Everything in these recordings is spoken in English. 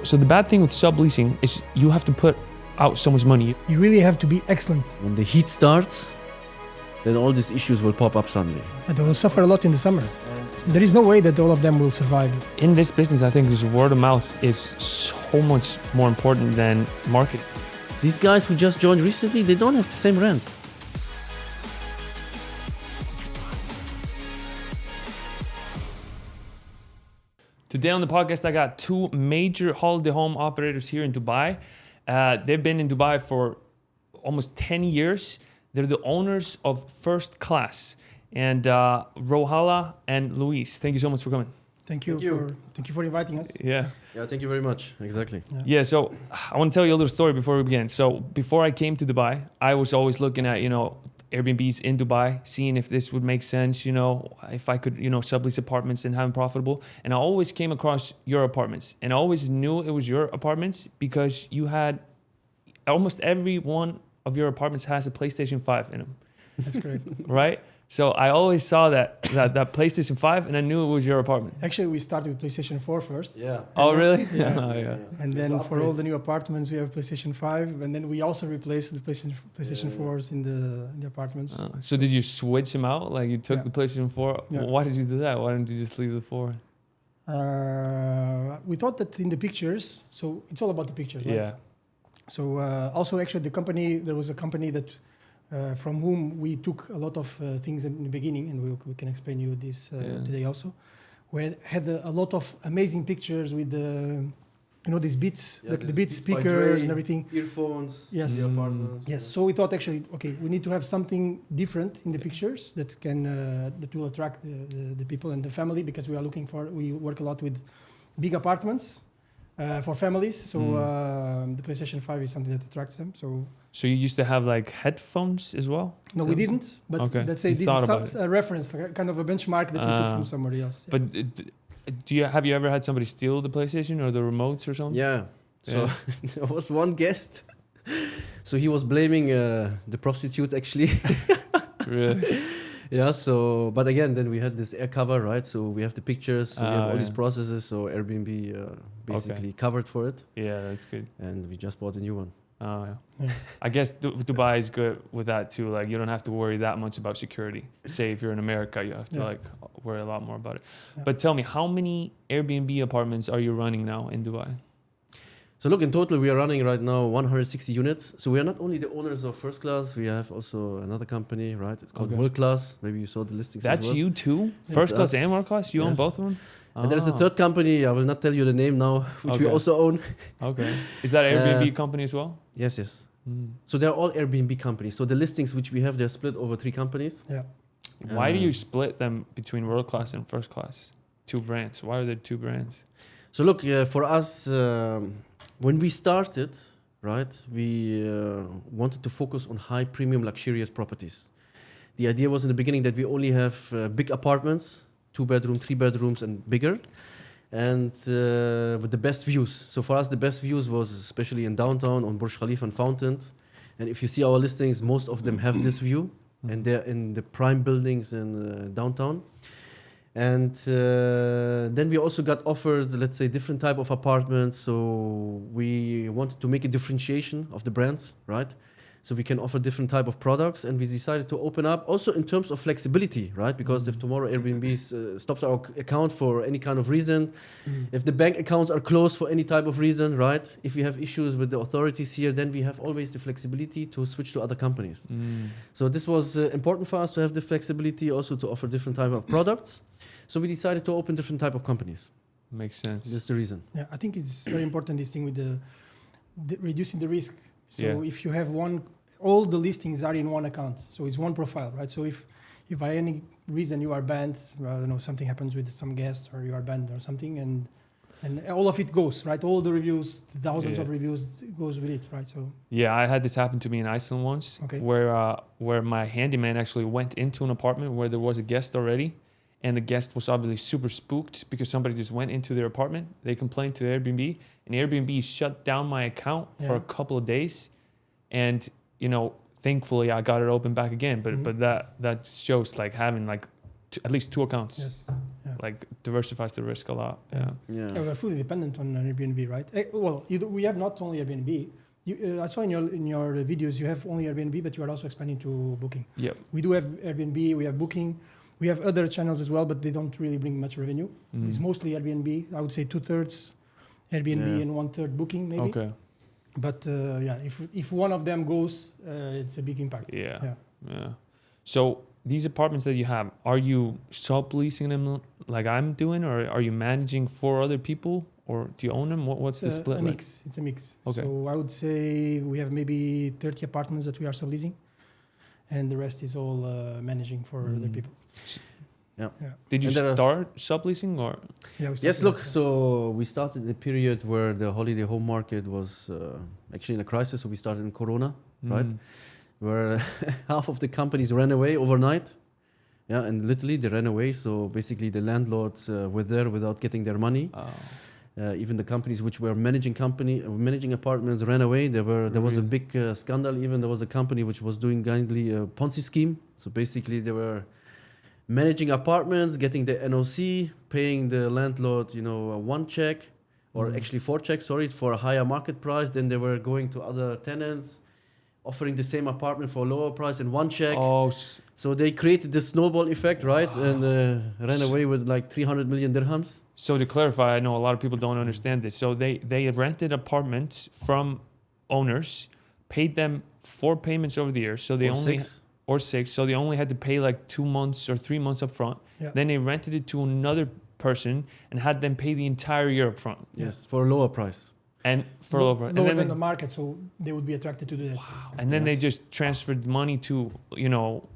So the bad thing with subleasing is you have to put out so much money. You really have to be excellent. When the heat starts, then all these issues will pop up suddenly. And they will suffer a lot in the summer. There is no way that all of them will survive. In this business, I think this word of mouth is so much more important than marketing. These guys who just joined recently, they don't have the same rents. Today on the podcast, I got two major holiday home operators here in Dubai. They've been in Dubai for almost 10 years. They're the owners of First Class. And Rohala and Luis, thank you so much for coming. Thank you for inviting us. Yeah, thank you very much. Exactly. Yeah, so I want to tell you a little story before we begin. So before I came to Dubai, I was always looking at, Airbnbs in Dubai, seeing if this would make sense, if I could, sublease apartments and have them profitable. And I always came across your apartments. And I always knew it was your apartments because you had almost every one of your apartments has a PlayStation 5 in them. That's correct. Right? So I always saw that PlayStation 5 and I knew it was your apartment. Actually, we started with PlayStation 4 first. Yeah. Oh, really? Yeah. Oh, yeah. And then for all the new apartments, we have PlayStation 5. And then we also replaced the PlayStation 4s in the apartments. So did you switch them out? Like you took the PlayStation 4? Yeah. Why did you do that? Why didn't you just leave the 4? We thought that in the pictures, so it's all about the pictures, right? Yeah. So also actually there was a company that from whom we took a lot of things in the beginning, and we can explain you this today also. We had a lot of amazing pictures with these beats, the Beats speakers and everything. Earphones. Yes. The apartments. Yes. So we thought actually, okay, we need to have something different in the pictures that will attract the people and the family, because we work a lot with big apartments. For families, so the PlayStation 5 is something that attracts them. So you used to have like headphones as well? No, we didn't. But okay. Let's say this is a reference, kind of a benchmark that we took from somebody else. Yeah. But have you ever had somebody steal the PlayStation or the remotes or something? Yeah. So there was one guest. So he was blaming the prostitute actually. Really? Yeah, so, but again, then we had this air cover, right? So we have the pictures, so we have all these processes, so Airbnb basically covered for it. Yeah, that's good. And we just bought a new one. Oh, yeah. I guess Dubai is good with that too. Like you don't have to worry that much about security. Say if you're in America, you have to worry a lot more about it. Yeah. But tell me, how many Airbnb apartments are you running now in Dubai? So look, in total, we are running right now 160 units. So we are not only the owners of First Class, we have also another company, right? It's called World Class. Maybe you saw the listings as well. That's you too? First Class and World Class? You own both of them? And there's a third company, I will not tell you the name now, which we also own. Okay. Is that an Airbnb company as well? Yes. So they're all Airbnb companies. So the listings which we have, they're split over 3 companies. Yeah. Why do you split them between World Class and First Class? 2 brands. Why are there 2 brands? So look, for us... when we started, right, we wanted to focus on high premium luxurious properties. The idea was in the beginning that we only have big apartments, 2-bedroom, 3-bedrooms and bigger, and with the best views. So for us, the best views was especially in downtown on Burj Khalifa and Fountain. And if you see our listings, most of them have this view, and they're in the prime buildings in downtown. And then we also got offered, let's say, different type of apartments. So we wanted to make a differentiation of the brands, right? So we can offer different type of products. And we decided to open up also in terms of flexibility, right? Because if tomorrow Airbnb stops our account for any kind of reason, if the bank accounts are closed for any type of reason, right? If we have issues with the authorities here, then we have always the flexibility to switch to other companies. So this was important for us to have the flexibility, also to offer different type of products. So we decided to open different type of companies. Makes sense. That's the reason. Yeah, I think it's very important, this thing with the reducing the risk. So if you have all the listings are in one account. So it's one profile, right? So if by any reason you are banned, I don't know, something happens with some guests or you are banned or something, and all of it goes, right? All the reviews, thousands of reviews goes with it, right? So I had this happen to me in Iceland once, where my handyman actually went into an apartment where there was a guest already. And the guest was obviously super spooked because somebody just went into their apartment. They complained to Airbnb, and Airbnb shut down my account for a couple of days. And, thankfully I got it open back again. But that shows like having like at least 2 accounts. Yes. Yeah. like diversifies the risk a lot. Yeah. Yeah. Yeah, we're fully dependent on Airbnb, right? Well, we have not only Airbnb. I saw in your videos you have only Airbnb, but you are also expanding to Booking. Yep. We do have Airbnb, we have Booking, we have other channels as well, but they don't really bring much revenue. Mm. It's mostly Airbnb. I would say 2/3 Airbnb and 1/3 Booking, maybe. Okay. But if one of them goes, it's a big impact. Yeah. So these apartments that you have, are you subleasing them like I'm doing, or are you managing for other people, or do you own them? What's the split? Mix. It's a mix. Okay. So I would say we have maybe 30 apartments that we are subleasing, and the rest is all managing for other people. Yeah. Did you start subleasing or? Yeah. Yes, look, so we started in a period where the holiday home market was actually in a crisis. So we started in Corona, right? Where half of the companies ran away overnight. Yeah, and literally they ran away. So basically the landlords were there without getting their money. Oh. Even the companies which were managing apartments ran away. There was a big scandal. Even there was a company which was doing kindly a Ponzi scheme. So basically they were managing apartments, getting the NOC, paying the landlord, one check, or actually 4 checks, for a higher market price. Then they were going to other tenants, offering the same apartment for a lower price and 1 check. Oh. So they created this snowball effect, right? And ran away with like 300 million dirhams. So to clarify, I know a lot of people don't understand this. So they rented apartments from owners, paid them 4 payments over the years. So they only 6. Or 6. So they only had to pay like 2 months or 3 months up front. Yeah. Then they rented it to another person and had them pay the entire year up front. Yes, for a lower price. And for lower than the market, so they would be attracted to do that. Wow. And then they just transferred money to,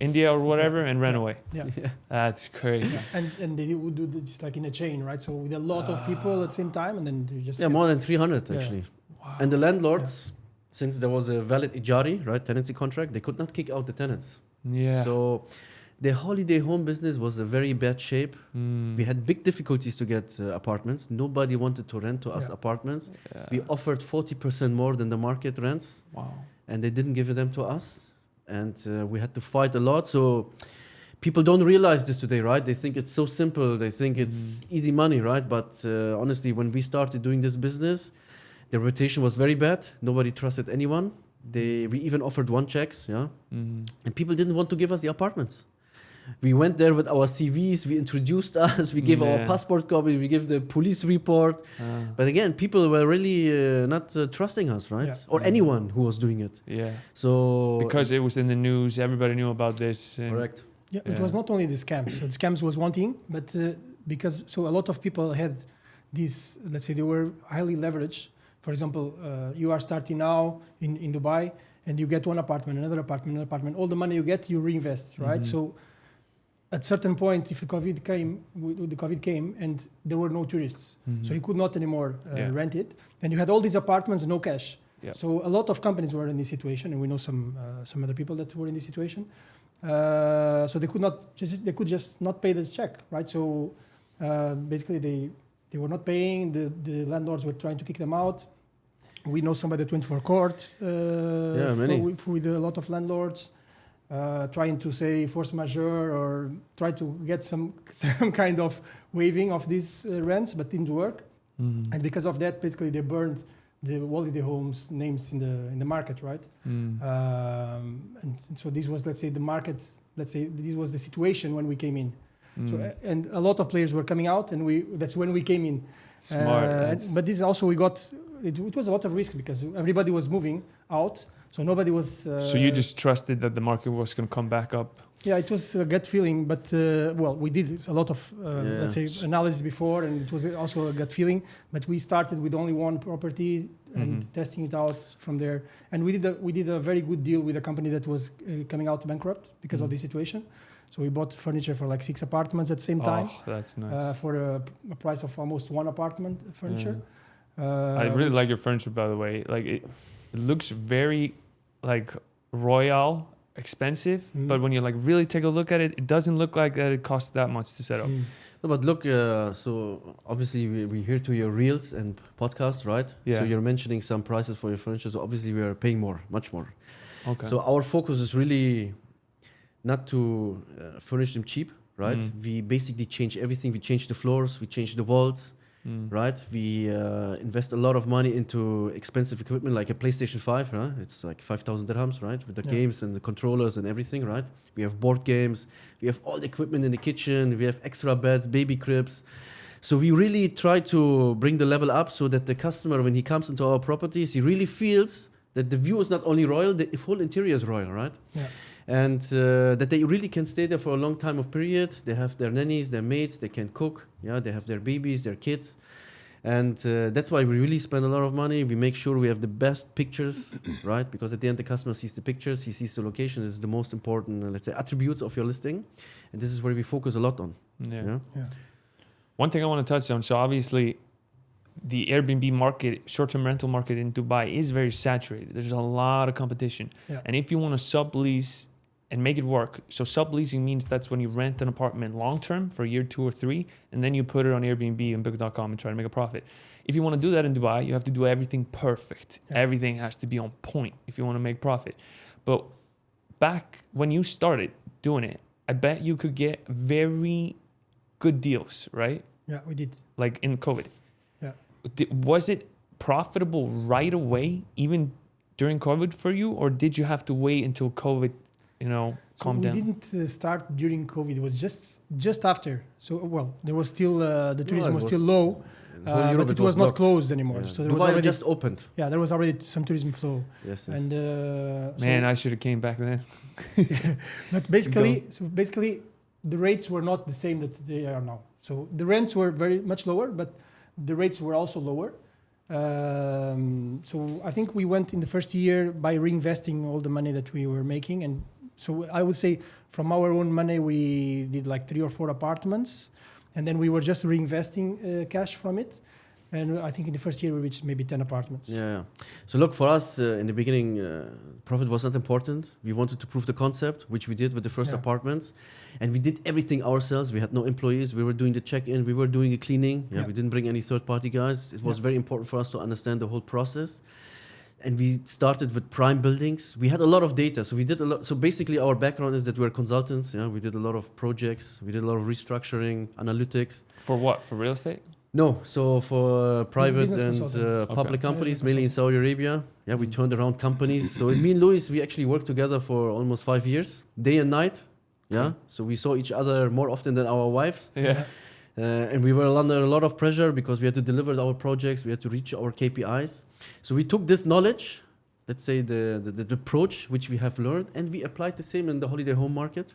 India or whatever and ran away. Yeah. That's crazy. Yeah. And they would do this like in a chain, right? So with a lot of people at the same time, and then they just... Yeah, more than 300 actually. Wow. And the landlords, since there was a valid ijari, right, tenancy contract, they could not kick out the tenants. Yeah. So the holiday home business was a very bad shape. We had big difficulties to get apartments. Nobody wanted to rent to us apartments. Yeah. We offered 40% more than the market rents. Wow. And they didn't give them to us. And we had to fight a lot. So people don't realize this today, right? They think it's so simple. They think it's easy money, right? But honestly, when we started doing this business, the reputation was very bad. Nobody trusted anyone. We even offered 1 checks, and people didn't want to give us the apartments. We went there with our CVs, we introduced us, we gave our passport copy, we gave the police report. But again, people were really not trusting us, right? Yeah. Or anyone who was doing it. Yeah. So Because it was in the news, everybody knew about this. correct. Yeah, it was not only the scams. So the scams was one thing, but because a lot of people had these, let's say they were highly leveraged. For example, you are starting now in Dubai and you get one apartment, another apartment. All the money you get, you reinvest, right? So at certain point, if the COVID came and there were no tourists, so you could not anymore rent it. And you had all these apartments and no cash. Yep. So a lot of companies were in this situation, and we know some other people that were in this situation. So they could just not pay the check, right? So basically they were not paying. The landlords were trying to kick them out. We know somebody that went for court with a lot of landlords, trying to say force majeure or try to get some kind of waiving of these rents, but didn't work. And because of that, basically they burned the holiday homes names in the market, right? And so this was, let's say, the market. Let's say this was the situation when we came in. So, and a lot of players were coming out, and that's when we came in. Smart. But this also it was a lot of risk because everybody was moving out, so nobody was. So you just trusted that the market was going to come back up. Yeah, it was a gut feeling, but we did a lot of let's say analysis before, and it was also a gut feeling. But we started with only one property and testing it out from there. And we did a very good deal with a company that was coming out bankrupt because of this situation. So we bought furniture for like 6 apartments at the same time. Oh, that's nice. For a price of almost 1 apartment furniture. I really like your furniture, by the way. Like it looks very like royal, expensive, but when you like really take a look at it, it doesn't look like that it costs that much to set up. No, but look, so obviously we hear to your reels and podcasts, right? Yeah. So you're mentioning some prices for your furniture. So obviously we are paying more, much more. Okay. So our focus is really not to furnish them cheap, right? We basically change everything. We change the floors, we change the walls, right? We invest a lot of money into expensive equipment like a PlayStation 5, right? It's like 5,000 dirhams, right? With the games and the controllers and everything, right? We have board games, we have all the equipment in the kitchen, we have extra beds, baby cribs. So we really try to bring the level up so that the customer, when he comes into our properties, he really feels that the view is not only royal, the whole interior is royal, right? Yeah. And that they really can stay there for a long time of period. They have their nannies, their maids, they can cook, they have their babies, their kids. And that's why we really spend a lot of money. We make sure we have the best pictures, right? Because at the end, the customer sees the pictures, he sees the location. It's the most important, let's say, attributes of your listing. And this is where we focus a lot on. Yeah. One thing I want to touch on, so obviously the Airbnb market, short-term rental market in Dubai is very saturated. There's a lot of competition. Yeah. And if you want to sublease and make it work, so subleasing means that's when you rent an apartment long-term for a year, 2 or 3, and then you put it on Airbnb and Bergthor and try to make a profit. If you want to do that in Dubai, you have to do everything perfect. Yeah. Everything has to be on point if you want to make profit. But back when you started doing it, I bet you could get very good deals, right? Yeah, we did. Like in COVID. Yeah. Was it profitable right away, even during COVID for you, or did you have to wait until COVID, calmed down? We didn't start during COVID. It was just after. So, well, there was still the tourism was still low, but it was not closed anymore. Yeah. So there Dubai was already just opened. Yeah, there was already some tourism flow. Yes. And man, I should have came back then. But basically, the rates were not the same that they are now. So the rents were very much lower, but the rates were also lower. So I think we went in the first year by reinvesting all the money that we were making. And so I would say from our own money, we did like 3 or 4 apartments. And then we were just reinvesting cash from it. And I think in the first year we reached maybe 10 apartments. Yeah. So look, for us in the beginning, profit was not important. We wanted to prove the concept, which we did with the first apartments. And we did everything ourselves. We had no employees. We were doing the check-in. We were doing the cleaning. We didn't bring any third-party guys. It was very important for us to understand the whole process. And we started with prime buildings. We had a lot of data. So we did a lot. So basically our background is that we're consultants. We did a lot of projects. We did a lot of restructuring, analytics. For what? For real estate? No, so for private and public Okay. companies, mainly in Saudi Arabia. Yeah, we turned around companies. So me and Luis, we actually worked together for almost 5 years, day and night. Yeah, so we saw each other more often than our wives. Yeah. And we were under a lot of pressure because we had to deliver our projects, we had to reach our KPIs. So we took this knowledge, let's say the approach which we have learned, and we applied the same in the holiday home market.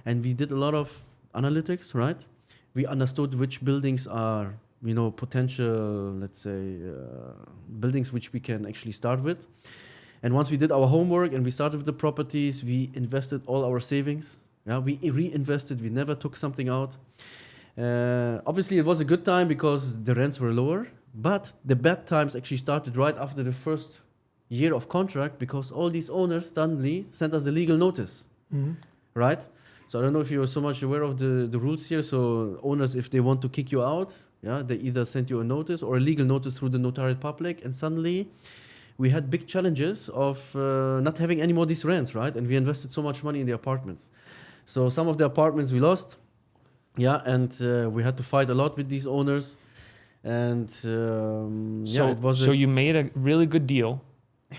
And we did a lot of analytics, right? We understood which buildings are, potential, let's say, buildings which we can actually start with. And once we did our homework and we started with the properties, we invested all our savings. Yeah, we reinvested. We never took something out. Obviously, it was a good time because the rents were lower. But the bad times actually started right after the first year of contract because all these owners suddenly sent us a legal notice, right? So I don't know if you are so much aware of the rules here. So owners, if they want to kick you out, they either send you a notice or a legal notice through the notariate public. And suddenly we had big challenges of not having any more these rents, right? And we invested so much money in the apartments. So some of the apartments we lost. Yeah, and we had to fight a lot with these owners. And so you made a really good deal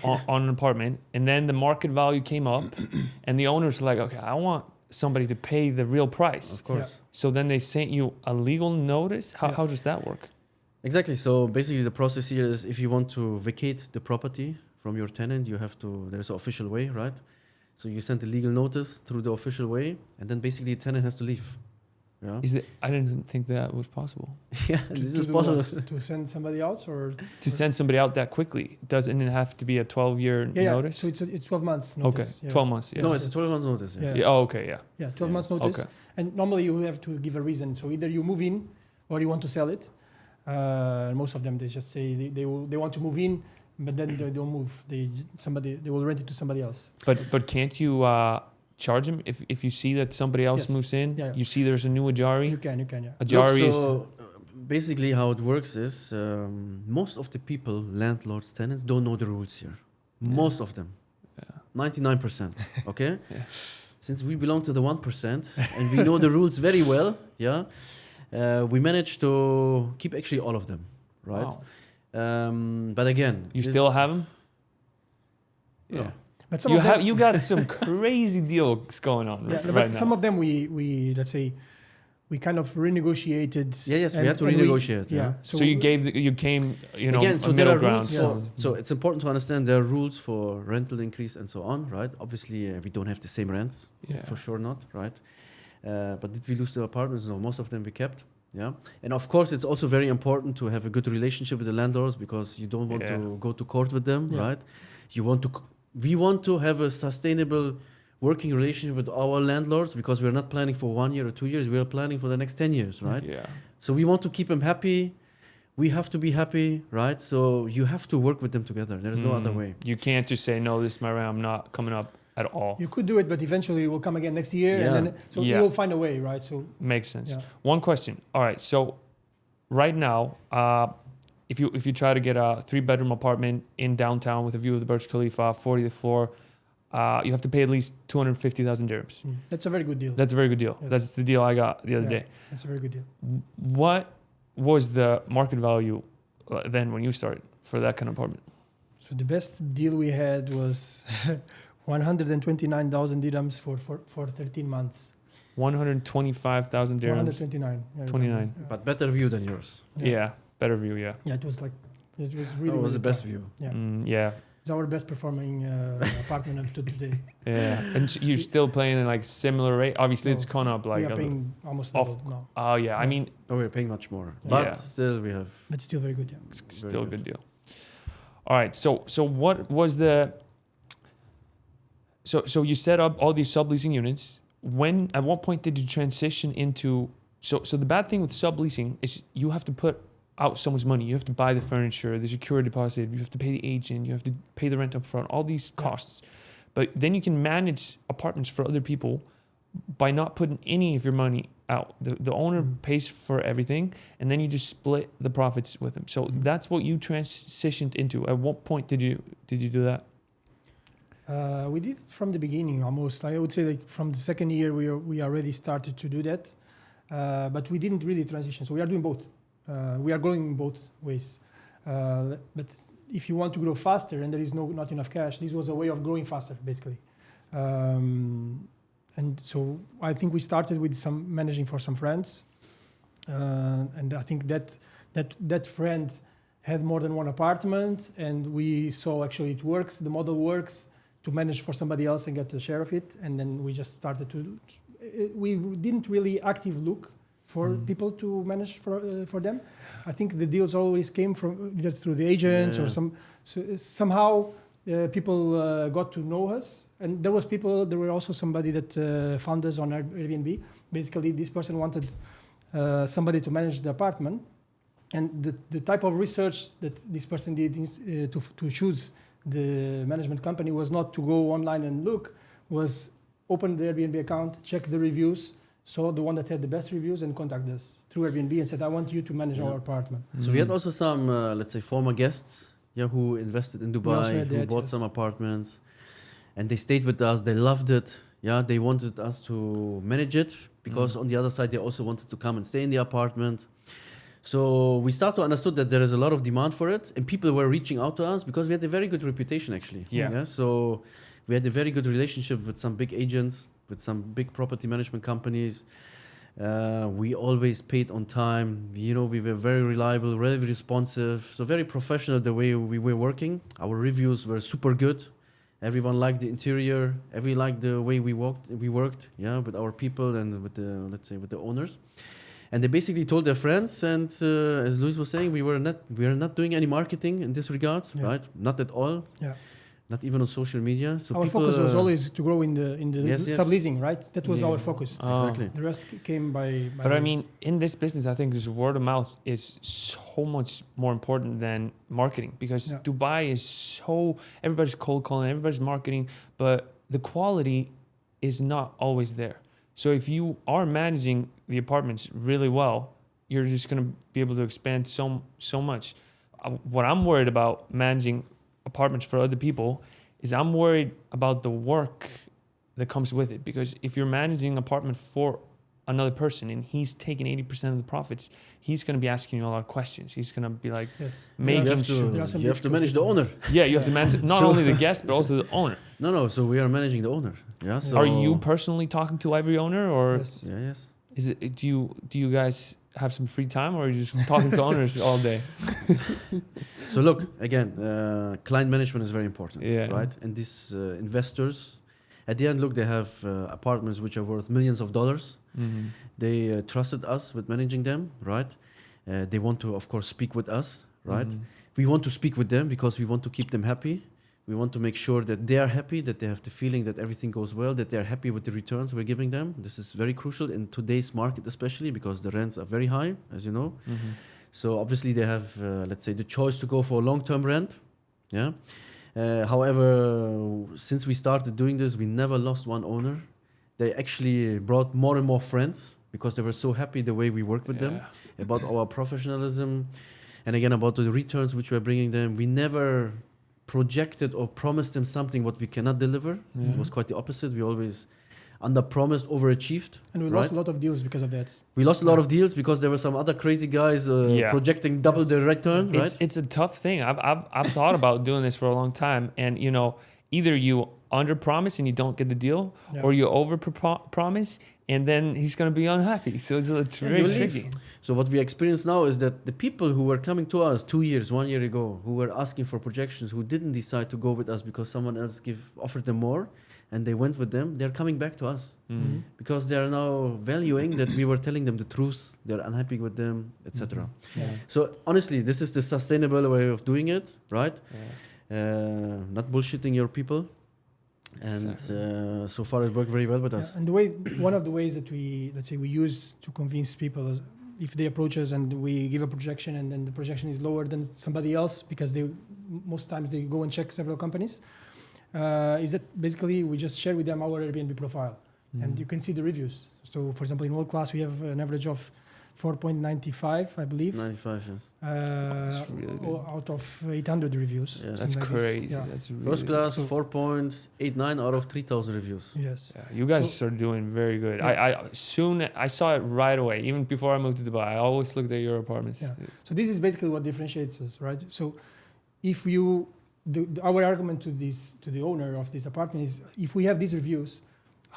on an apartment. And then the market value came up and the owners were like, okay, I want somebody to pay the real price. Of course. So then they sent you a legal notice? How does that work? Exactly. So basically the process here is if you want to vacate the property from your tenant, there's an official way, right? So you send a legal notice through the official way and then basically the tenant has to leave. Yeah. I didn't think that was possible. Yeah, this is possible. To send somebody out or send somebody out that quickly? Doesn't it have to be a 12-year notice? So it's 12 months notice. Okay, 12 months. Yes. No, it's a 12 months notice. Yes. Yeah. Oh, okay, yeah. Yeah, 12 months notice. Okay. And normally you have to give a reason. So either you move in or you want to sell it. Most of them, they just say they want to move in, but then they don't move. They will rent it to somebody else. But can't you charge them if you see that somebody else moves in? Yeah. You see there's a new Ajari. You can. Yeah. Ajari basically how it works is most of the people, landlords, tenants, don't know the rules here. Most of them. 99%. Okay. since we belong to the 1% and we know the rules very well, yeah, we managed to keep actually all of them, right? Wow. But again, You still have them? Yeah. But some You of them, have you got some crazy deals going on yeah, right but now. some of them we let's say we kind of renegotiated. Yes, we and- had to and we- renegotiate. Yeah. So you came, Again, so a there middle are ground. rules. Yes. So it's important to understand there are rules for rental increase and so on, right? Obviously, we don't have the same rents, Yeah. for sure not, right? But did we lose the apartments? No, most of them we kept. Yeah, and of course, it's also very important to have a good relationship with the landlords because you don't want Yeah. to go to court with them, Yeah. right? You want to. We want to have a sustainable working relationship with our landlords because we're not planning for 1 year or 2 years. We are planning for the next 10 years, right? Yeah. So we want to keep them happy. We have to be happy, right? So you have to work with them together. There is no other way. You can't just say, no, this is my rent. I'm not coming up at all. You could do it, but eventually it will come again next year, Yeah. and then so Yeah. you will find a way, right? So Makes sense. yeah. One question. All right. So right now, if you try to get a 3-bedroom apartment in downtown with a view of the Burj Khalifa, 40th floor, you have to pay at least 250,000 dirhams. That's a very good deal. That's a very good deal. Yes. That's the deal I got the other Yeah. day. That's a very good deal. What was the market value then when you started for that kind of apartment? So the best deal we had was 129,000 dirhams for 13 months. 125,000 dirhams. 129. Yeah, 29. Yeah. But better view than yours. Yeah. Better view. Yeah. Yeah, it was like it was really. That was really the best tough. view. Yeah, Yeah. it's our best performing apartment up to today. Yeah. And you're still paying in like similar rate. Obviously, No, it's gone up like. we are paying almost off- double now, Oh yeah. I mean, Oh, we're paying much more. Yeah. But Yeah. still, we have. but still very good. Yeah. still a good. good deal. All right. So what was the? So you set up all these subleasing units. When at what point did you transition into? So the bad thing with subleasing is you have to put out so much money. You have to buy the furniture, the security deposit. You have to pay the agent. You have to pay the rent up front. All these Yeah. costs. But then you can manage apartments for other people by not putting any of your money out. The owner pays for everything, and then you just split the profits with them. So that's what you transitioned into. At what point did you do that? We did it from the beginning almost. I would say like from the second year we already started to do that, but we didn't really transition. So we are doing both. We are growing in both ways. But if you want to grow faster and there is not enough cash, this was a way of growing faster, basically. And so I think we started with some managing for some friends, and I think that friend had more than one apartment, and we saw actually it works. The model works to manage for somebody else and get a share of it, and then we just started to. We didn't really active look for people to manage for them. I think the deals always came from either through the agents or somehow people got to know us. And there were also somebody that found us on Airbnb. Basically, this person wanted somebody to manage the apartment. And the type of research that this person did to choose the management company was not to go online and look, was open the Airbnb account, check the reviews, saw the one that had the best reviews and contact us through Airbnb and said, I want you to manage our apartment. So we had also some, let's say, former guests, who invested in also Dubai, had who that, bought yes. some apartments, and they stayed with us. They loved it. Yeah, they wanted us to manage it because on the other side they also wanted to come and stay in the apartment. So we started to understood that there is a lot of demand for it, and people were reaching out to us because we had a very good reputation actually. Yeah. So we had a very good relationship with some big agents, with some big property management companies. We always paid on time. We were very reliable, very responsive, so very professional the way we were working. Our reviews were super good. Everyone liked the interior. Everyone liked the way we worked, with our people and with the owners. And they basically told their friends. And as Luis was saying, we are not doing any marketing in this regard, right? Not at all. Yeah. Not even on social media. So Our focus was always to grow in the Yes. subleasing, right? That was Yeah. our focus. Exactly. The rest came by But I mean, in this business, I think this word of mouth is so much more important than marketing because Dubai is everybody's cold calling, everybody's marketing, but the quality is not always there. So if you are managing the apartments really well, you're just going to be able to expand so much. What I'm worried about managing apartments for other people is I'm worried about the work that comes with it. Because if you're managing an apartment for another person and he's taking 80% of the profits, he's going to be asking you a lot of questions. He's going to be like Yes. making You have sure. you have to manage the owner. Yeah, you have to manage not So- only the guest but also the owner. No, so we are managing the owner. Yeah. So Are you personally talking to every owner, or Yes. Yes. is it do you guys have some free time, or are you just talking to owners all day? So look again, client management is very important, Yeah. right? And these investors, at the end, look, they have apartments which are worth millions of dollars. Mm-hmm. They trusted us with managing them, right? They want to, of course, speak with us, right? Mm-hmm. We want to speak with them because we want to keep them happy. We want to make sure that they are happy, that they have the feeling that everything goes well, that they are happy with the returns we're giving them. This is very crucial in today's market, especially because the rents are very high, as you know. Mm-hmm. So obviously they have, let's say, the choice to go for a long-term rent. Yeah. However, since we started doing this, we never lost one owner. They actually brought more and more friends because they were so happy the way we work with them, about our professionalism, and again about the returns which we're bringing them. We never projected or promised them something what we cannot deliver. It was quite the opposite. We always under-promised, overachieved. And we right? lost a lot of deals because of that. We lost a lot of deals because there were some other crazy guys projecting double the return, right? It's a tough thing. I've thought about doing this for a long time, and you know, either you under promise and you don't get the deal, or you over promise and then he's going to be unhappy. So it's very tricky. So what we experience now is that the people who were coming to us 2 years, 1 year ago, who were asking for projections, who didn't decide to go with us because someone else offered them more, and they went with them, they're coming back to us because they are now valuing that we were telling them the truth, they're unhappy with them, etc. So honestly, this is the sustainable way of doing it, right? Not bullshitting your people. And so far it worked very well with us. And one of the ways that we use to convince people is if they approach us and we give a projection and then the projection is lower than somebody else because most times they go and check several companies, is that basically we just share with them our Airbnb profile and you can see the reviews. So for example, in World Class we have an average of 4.95, I believe. 95, yes. That's really good. Out of 800 reviews. Yeah. That's like crazy. Yeah. That's really First class, So- 4.89 out of 3,000 reviews. Yes. Yeah, you guys are doing very good. Yeah. I saw it right away. Even before I moved to Dubai, I always looked at your apartments. Yeah. So this is basically what differentiates us, right? So if our argument to the owner of this apartment is, if we have these reviews,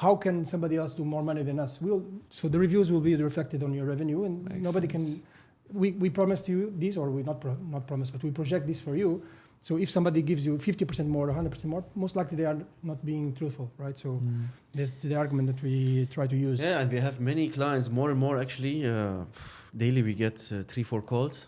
how can somebody else do more money than us? So the reviews will be reflected on your revenue, and Makes nobody sense. can. We promised you this, or we not promise, but we project this for you. So if somebody gives you 50% more, 100% more, most likely they are not being truthful, right? So that's the argument that we try to use. Yeah, and we have many clients, more and more actually. Daily we get 3-4 calls,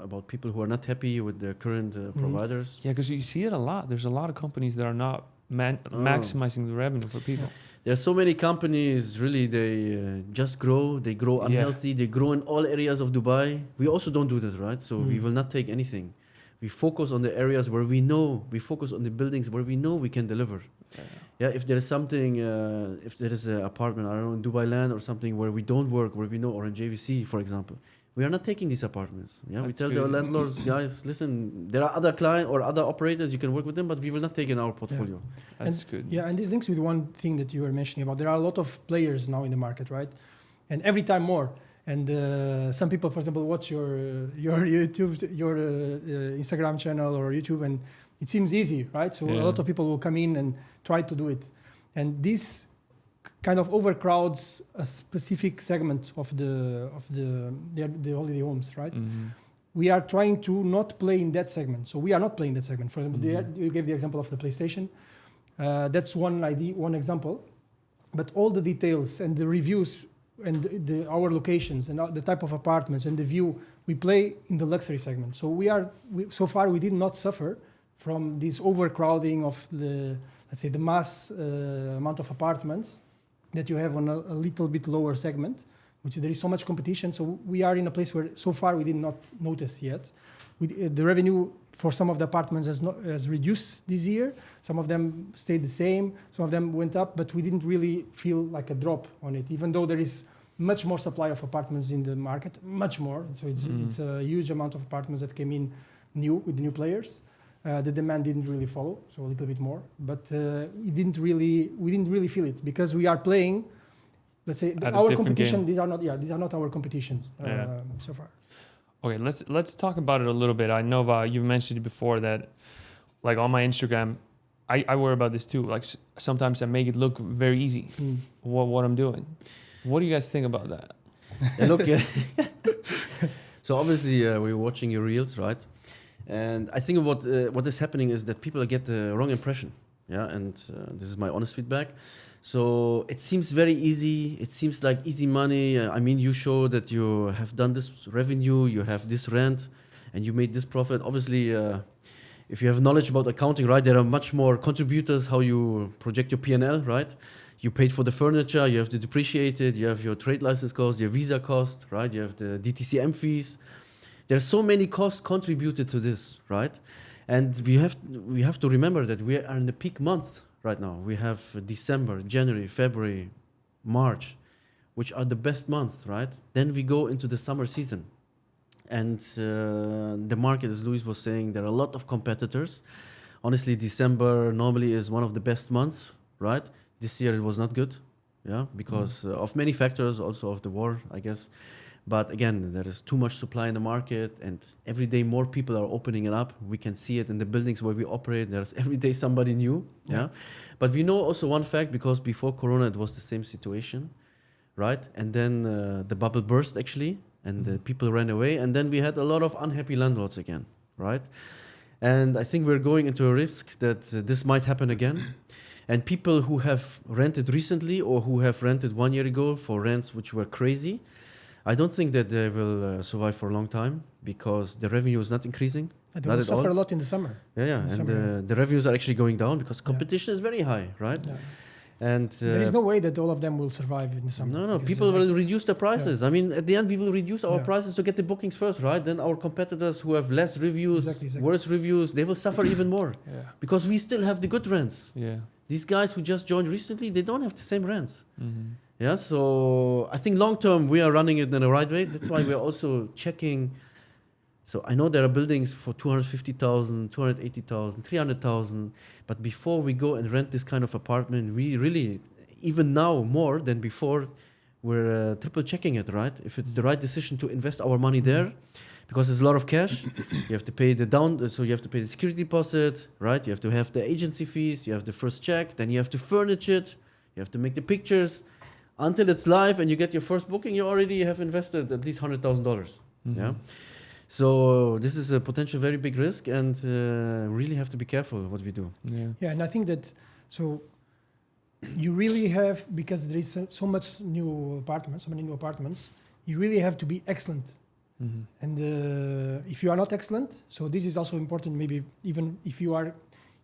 about people who are not happy with their current providers. Yeah, because you see it a lot. There's a lot of companies that are not maximizing the revenue for people. There are so many companies, really, they just grow. They grow unhealthy. They grow in all areas of Dubai. We also don't do that, right? So we will not take anything. We focus on the areas where we know. We focus on the buildings where we know we can deliver. Yeah, if there is something, if there is an apartment, I don't know, in Dubai Land or something where we don't work, where we know, or in JVC, for example, we are not taking these apartments. Yeah, we That's tell the good. landlords, guys, listen, there are other clients or other operators, you can work with them, but we will not take in our portfolio. That's good. Yeah, and this links with one thing that you were mentioning about. There are a lot of players now in the market, right? And every time more. And some people, for example, watch your YouTube, your Instagram channel or YouTube, and it seems easy, right? So a lot of people will come in and try to do it, and this kind of overcrowds a specific segment of the holiday homes, right? We are trying to not play in that segment, so we are not playing that segment. For example, you gave the example of the PlayStation. That's one example, but all the details and the reviews and our locations and the type of apartments and the view, we play in the luxury segment. So so far we did not suffer from this overcrowding of the mass amount of apartments that you have on a little bit lower segment, which there is so much competition. So we are in a place where so far we did not notice yet. The revenue for some of the apartments has reduced this year. Some of them stayed the same. Some of them went up, but we didn't really feel like a drop on it, even though there is much more supply of apartments in the market, much more. So it's a huge amount of apartments that came in new with the new players. The demand didn't really follow, so a little bit more, but we didn't really feel it because we are playing. Let's say At a our different competition. game. These are not our competition so far. Okay, let's talk about it a little bit. I know you mentioned it before that, like on my Instagram, I worry about this too. Like sometimes I make it look very easy. What I'm doing. What do you guys think about that? Yeah, look, so obviously we're watching your reels, right? And I think what is happening is that people get the wrong impression. Yeah, and this is my honest feedback. So it seems very easy. It seems like easy money. I mean, you show that you have done this revenue, you have this rent, and you made this profit. Obviously, if you have knowledge about accounting, right, there are much more contributors how you project your P&L, right? You paid for the furniture, you have to depreciate it, you have your trade license cost, your visa cost, right? You have the DTCM fees. There's so many costs contributed to this, right? And we have to remember that we are in the peak month right now. We have December, January, February, March, which are the best months, right? Then we go into the summer season. And the market, as Luis was saying, there are a lot of competitors. Honestly, December normally is one of the best months, right? This year it was not good, yeah, because of many factors, also of the war, I guess. But again, there is too much supply in the market, and every day more people are opening it up. We can see it in the buildings where we operate. There's every day somebody new, yeah. But we know also one fact, because before Corona it was the same situation, right? And then the bubble burst actually, and people ran away, and then we had a lot of unhappy landlords again, right? And I think we're going into a risk that this might happen again. And people who have rented recently or who have rented 1 year ago for rents which were crazy, I don't think that they will survive for a long time, because the revenue is not increasing. They will suffer a lot in the summer. Yeah. And the revenues are actually going down because competition is very high, right? Yeah. And there is no way that all of them will survive in the summer. No, people will reduce the prices. Yeah. I mean, at the end, we will reduce our prices to get the bookings first, right? Then our competitors who have less reviews, worse reviews, they will suffer even more. Yeah. Because we still have the good rents. Yeah. These guys who just joined recently, they don't have the same rents. Mm-hmm. Yeah, so I think long term we are running it in the right way. That's why we are also checking. So I know there are buildings for 250,000, 280,000, 300,000. But before we go and rent this kind of apartment, we really, even now more than before, we're triple checking it, right? If it's the right decision to invest our money there, because there's a lot of cash. You have to pay so you have to pay the security deposit, right? You have to have the agency fees, you have the first check, then you have to furnish it, you have to make the pictures. Until it's live and you get your first booking, you already have invested at least $100,000. Yeah. So this is a potential very big risk, and really have to be careful what we do. Yeah, and I think that you really have, because there is so much new apartments, so many new apartments, you really have to be excellent. And if you are not excellent, so this is also important. Maybe even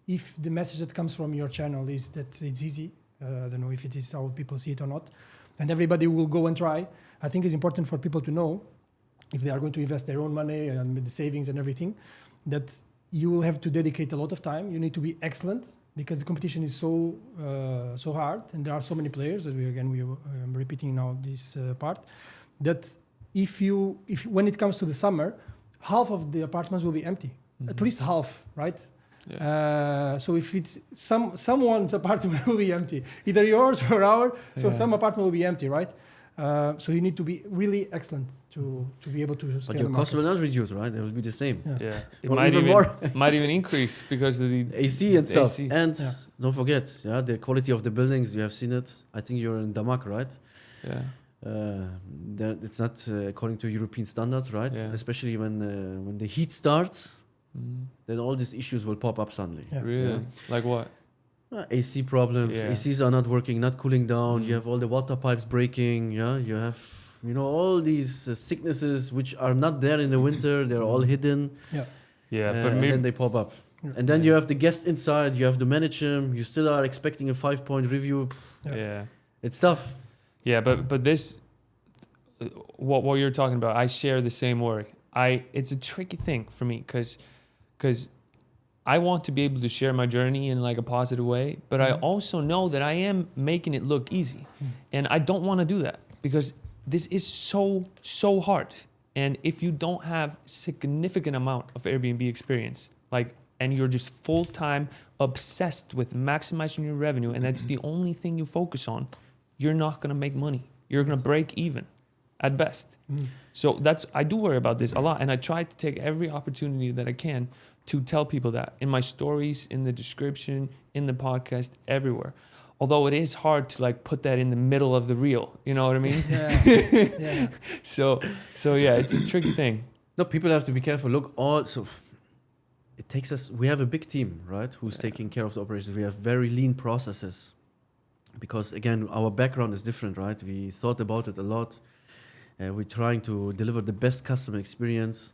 if the message that comes from your channel is that it's easy. I don't know if it is how people see it or not, and everybody will go and try. I think it's important for people to know, if they are going to invest their own money and with the savings and everything, that you will have to dedicate a lot of time. You need to be excellent, because the competition is so hard, and there are so many players. As I'm repeating now this part, that if when it comes to the summer, half of the apartments will be empty, at least half, right? Yeah. So if it's someone's apartment will be empty, either yours or ours. So some apartment will be empty, right? So you need to be really excellent to be able to. But your cost will not reduce, right? It will be the same. Yeah. It might even increase because of the AC and stuff. AC. And don't forget, the quality of the buildings. You have seen it. I think you're in Damak, right? Yeah. It's not according to European standards, right? Yeah. Especially when the heat starts. Then all these issues will pop up suddenly. Yeah. Really? Yeah. Like what? AC problems. Yeah. ACs are not working, not cooling down. You have all the water pipes breaking. Yeah, you have all these sicknesses which are not there in the winter. They're all hidden. Yeah. But then they pop up. And then you have the guest inside. You have to manage him. You still are expecting a 5-point review. Yeah. It's tough. Yeah, but this, what you're talking about, I share the same worry. It's a tricky thing for me because I want to be able to share my journey in like a positive way, but I also know that I am making it look easy, and I don't want to do that because this is so hard. And if you don't have significant amount of Airbnb experience, like and you're just full-time obsessed with maximizing your revenue, and that's the only thing you focus on, you're not going to make money. You're going to break even at best. So I do worry about this a lot, and I try to take every opportunity that I can to tell people that in my stories, in the description, in the podcast, everywhere. Although it is hard to like put that in the middle of the reel, you know what I mean? Yeah. So yeah, it's a tricky thing. No, people have to be careful. Look, it takes us. We have a big team, right? Who's taking care of the operations. We have very lean processes, because again, our background is different, right? We thought about it a lot. We're trying to deliver the best customer experience.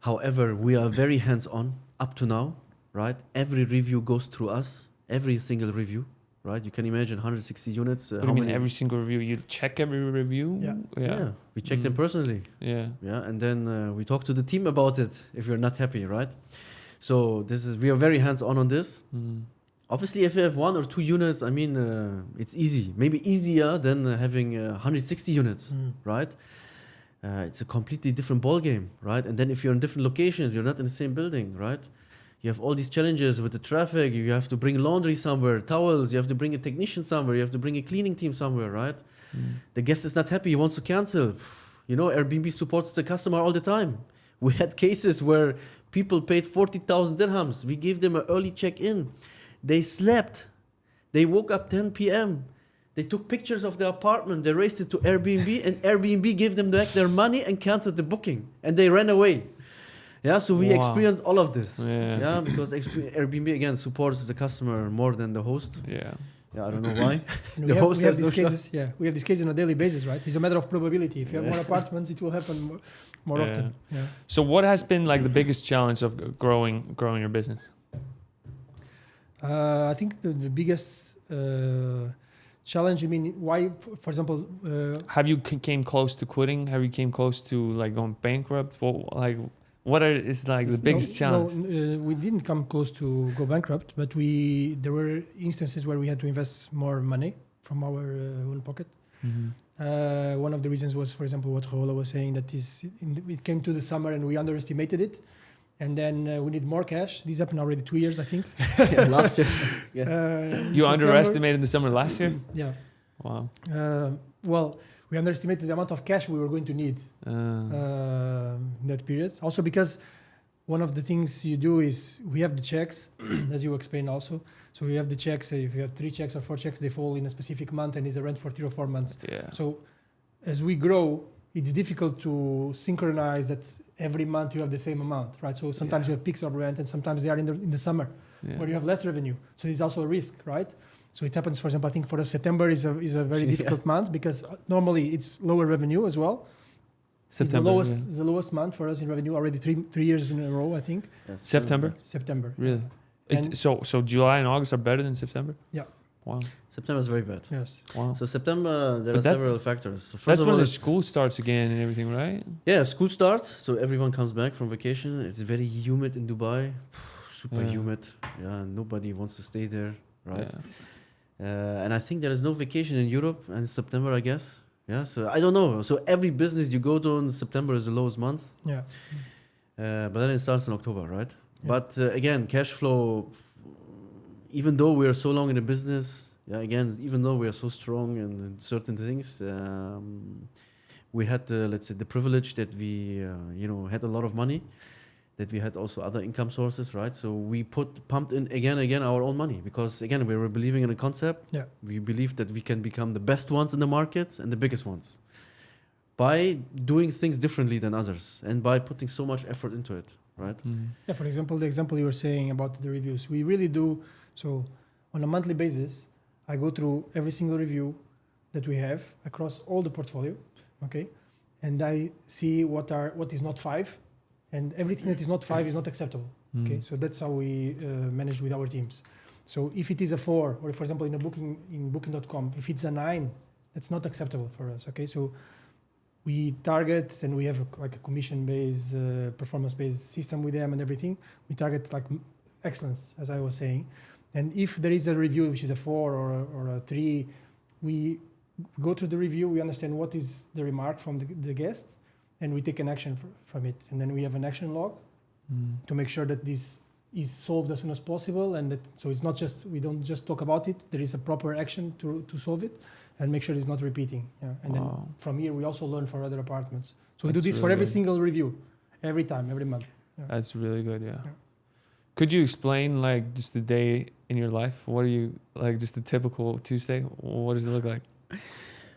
However, we are very hands-on up to now, right? Every review goes through us. Every single review, right? You can imagine 160 units. What do you mean every single review? You check every review? Yeah. We check them personally. Yeah. And then we talk to the team about it if you're not happy, right? So we are very hands-on on this. Obviously, if you have 1 or 2 units, I mean, it's easy. Maybe easier than having 160 units, right? It's a completely different ball game, right? And then if you're in different locations, you're not in the same building, right? You have all these challenges with the traffic. You have to bring laundry somewhere, towels. You have to bring a technician somewhere. You have to bring a cleaning team somewhere, right? The guest is not happy. He wants to cancel. You know, Airbnb supports the customer all the time. We had cases where people paid 40,000 dirhams. We gave them an early check-in. They slept. They woke up 10 p.m. They took pictures of the apartment. They raced it to Airbnb, and Airbnb gave them back their money and canceled the booking. And they ran away. Yeah, so we experienced all of this. Yeah, because Airbnb again supports the customer more than the host. Yeah, I don't know why. We have these cases. Yeah, we have these cases on a daily basis, right? It's a matter of probability. If you have more apartments, it will happen more often. Yeah. So, what has been like the biggest challenge of growing your business? I think the biggest challenge. I mean, why? For example, have you came close to quitting? Have you came close to like going bankrupt? What is like the biggest challenge? No, we didn't come close to go bankrupt, but there were instances where we had to invest more money from our own pocket. One of the reasons was, for example, what Raoul was saying, that it came to the summer and we underestimated it. And then we need more cash. This happened already 2 years, I think. Last year. You underestimated the summer last year? Yeah. Wow. Well, we underestimated the amount of cash we were going to need in that period. Also because one of the things you do is we have the checks, as you explained also. So we have the checks. If you have 3 checks or 4 checks, they fall in a specific month and is a rent for 3 or 4 months. Yeah. So as we grow, it's difficult to synchronize that every month you have the same amount, right? So sometimes you have peaks of rent and sometimes they are in the summer where you have less revenue. So it's also a risk, right? So it happens, for example, I think for us, September is a very difficult month because normally it's lower revenue as well. September, it's the lowest month for us in revenue already 3 years in a row, I think. Yes. September. Really? So July and August are better than September? Yeah. Wow. September is very bad. Yes. Wow. So September, there are several factors. So that's when the school starts again and everything, right? Yeah, school starts. So everyone comes back from vacation. It's very humid in Dubai. Super humid. Yeah, nobody wants to stay there, right? Yeah. And I think there is no vacation in Europe in September, I guess. Yeah, so I don't know. So every business you go to in September is the lowest month. Yeah. But then it starts in October, right? Yeah. But again, cash flow, even though we are so long in the business, even though we are so strong in certain things, we had, let's say, the privilege that we, had a lot of money, that we had also other income sources, right? So we pumped in again our own money because, again, we were believing in a concept. Yeah. We believed that we can become the best ones in the market and the biggest ones by doing things differently than others and by putting so much effort into it, right? Yeah, for example, the example you were saying about the reviews, we really do. So on a monthly basis, I go through every single review that we have across all the portfolio, okay? And I see what is not 5, and everything that is not 5 is not acceptable, okay? So that's how we manage with our teams. So if it is a 4, or for example in booking.com, if it's a 9, that's not acceptable for us, okay? So we target, and we have a commission-based, performance-based system with them and everything. We target like excellence, as I was saying. And if there is a review which is a 4 or a 3, we go through the review, we understand what is the remark from the guest, and we take an action from it. And then we have an action log to make sure that this is solved as soon as possible, and that, so it's not just, we don't just talk about it. There is a proper action to solve it and make sure it's not repeating. Yeah. And then from here we also learn for other apartments. So we do this for every single review, every time, every month. Yeah. That's really good. Yeah. Could you explain like just the day in your life? What are you like? Just a typical Tuesday. What does it look like?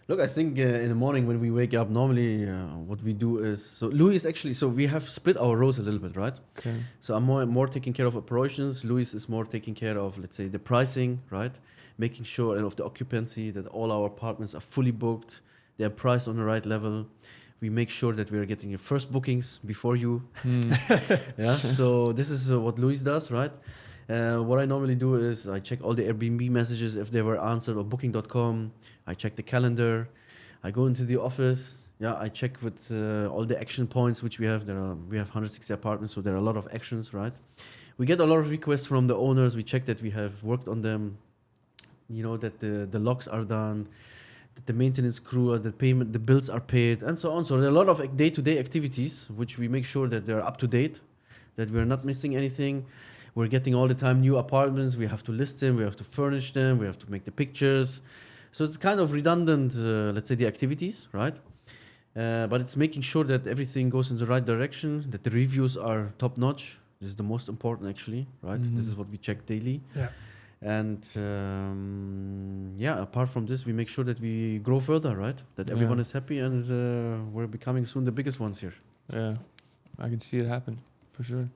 Look, I think in the morning when we wake up, normally what we do is, so Louis actually, so we have split our roles a little bit, right? Okay. So I'm more taking care of operations. Louis is more taking care of, let's say, the pricing, right? Making sure of the occupancy, that all our apartments are fully booked, they're priced on the right level. We make sure that we are getting your first bookings before you. Yeah. So this is what Louis does, right? What I normally do is I check all the Airbnb messages if they were answered, or booking.com. I check the calendar. I go into the office. Yeah, I check with all the action points which we have. We have 160 apartments, so there are a lot of actions, right? We get a lot of requests from the owners. We check that we have worked on them. You know, that the locks are done, that the maintenance crew, the payment, the bills are paid, and so on. So there are a lot of day-to-day activities which we make sure that they're up to date, that we're not missing anything. We're getting all the time new apartments. We have to list them. We have to furnish them. We have to make the pictures. So it's kind of redundant, let's say, the activities, right? But it's making sure that everything goes in the right direction, that the reviews are top notch. This is the most important, actually, right? This is what we check daily. Yeah. And apart from this, we make sure that we grow further, right? That everyone is happy, and we're becoming soon the biggest ones here. Yeah, I can see it happen for sure.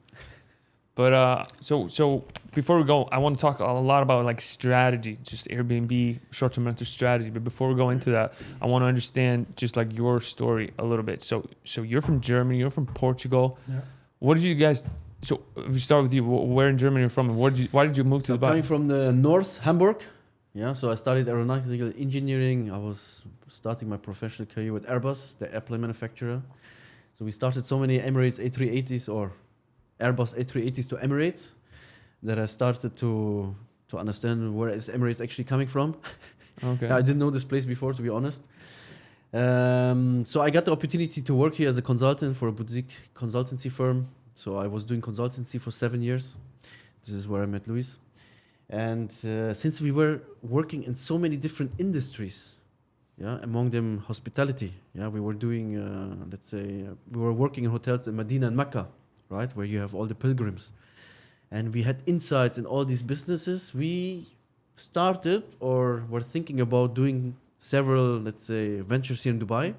But so before we go, I want to talk a lot about like strategy, just Airbnb short-term rental strategy. But before we go into that, I want to understand just like your story a little bit. So you're from Germany, you're from Portugal. Yeah. What did you guys? So if we start with you, where in Germany you're from, and why did you move to Dubai? Coming from the north, Hamburg. Yeah, so I studied aeronautical engineering. I was starting my professional career with Airbus, the airplane manufacturer. So we started so many Emirates A380s or Airbus A380s to Emirates that I started to understand where is Emirates actually coming from. Okay. I didn't know this place before, to be honest. So I got the opportunity to work here as a consultant for a boutique consultancy firm. So I was doing consultancy for 7 years. This is where I met Luis. And since we were working in so many different industries, yeah, among them hospitality, yeah, we were doing, we were working in hotels in Medina and Mecca, right, where you have all the pilgrims. And we had insights in all these businesses. We started or were thinking about doing several, let's say, ventures here in Dubai.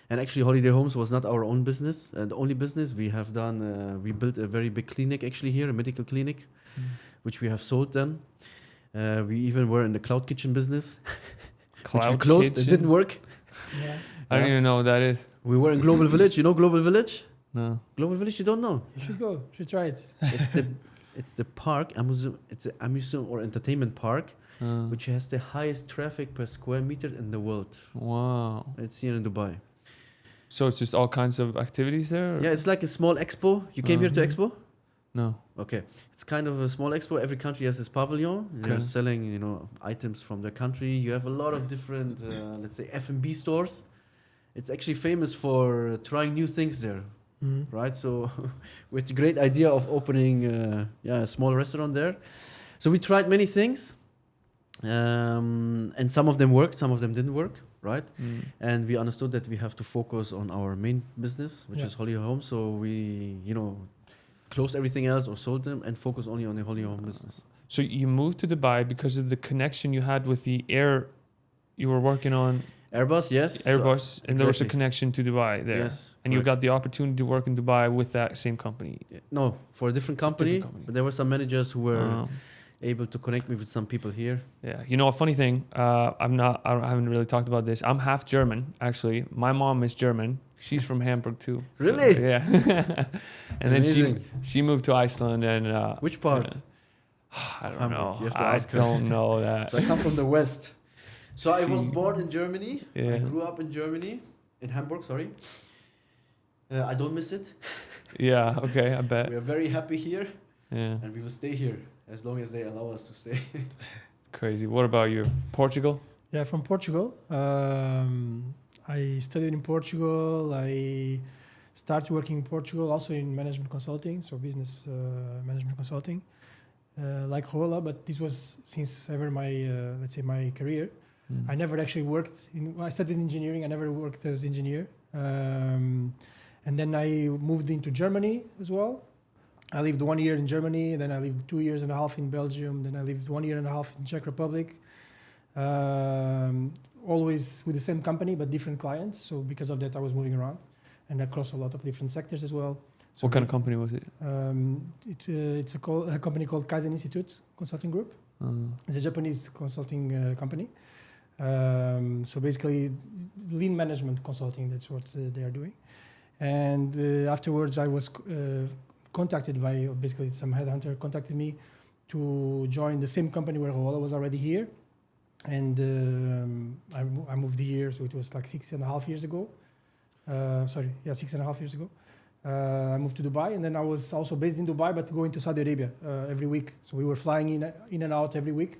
And actually, Holiday Homes was not our own business, the only business. We have done, we built a very big clinic actually here, a medical clinic, which we have sold then. We even were in the cloud kitchen business, which we closed. Kitchen? It didn't work. Yeah. I don't even know what that is. We were in Global Village. You know Global Village? No. Global Village, you don't know? You should go. You should try it. It's the park, it's an amusement or entertainment park, which has the highest traffic per square meter in the world. Wow. It's here in Dubai. So it's just all kinds of activities there? Or? Yeah, it's like a small expo. You came here to expo? No. Okay. It's kind of a small expo. Every country has its pavilion. Okay. They're selling, items from their country. You have a lot of different, let's say, F&B stores. It's actually famous for trying new things there, right? So with a great idea of opening, a small restaurant there. So we tried many things, and some of them worked, some of them didn't work, right? And we understood that we have to focus on our main business, which is Holiday Home. So we, closed everything else or sold them and focus only on the Holiday Home business. So you moved to Dubai because of the connection you had with the air you were working on? Airbus, yes. Airbus, and there was a connection to Dubai there. Yes. And you got the opportunity to work in Dubai with that same company? No, for a different company. But there were some managers who were able to connect me with some people here. Yeah. A funny thing, I haven't really talked about this. I'm half German, actually. My mom is German. She's from Hamburg too. Really? So, yeah. And amazing. Then she moved to Iceland and... Which part? I don't know. You have to ask her. I don't know that. So I come from the west. So I was born in Germany. Yeah. I grew up in Germany, in Hamburg, sorry. I don't miss it. Yeah, okay, I bet. We are very happy here. Yeah. And we will stay here as long as they allow us to stay. Crazy. What about you? Portugal? Yeah, from Portugal. I studied in Portugal. I Started working in Portugal, also in management consulting, so business management consulting, like Rola. But this was since ever my let's say my career. I never actually worked. I studied engineering. I never worked as engineer. And then I moved into Germany as well. I lived 1 year in Germany, then I lived 2 years and a half in Belgium, then I lived 1 year and a half in Czech Republic. Always with the same company, but different clients. So because of that, I was moving around and across a lot of different sectors as well. So what kind of company was it? It's a company called Kaizen Institute Consulting Group. It's a Japanese consulting company. So basically, lean management consulting, that's what they are doing. And afterwards, I was contacted by, basically some headhunter contacted me to join the same company where Rola was already here. And I moved here, so it was like 6.5 years ago. 6.5 years ago. I moved to Dubai, and then I was also based in Dubai, but going to Saudi Arabia every week. So we were flying in and out every week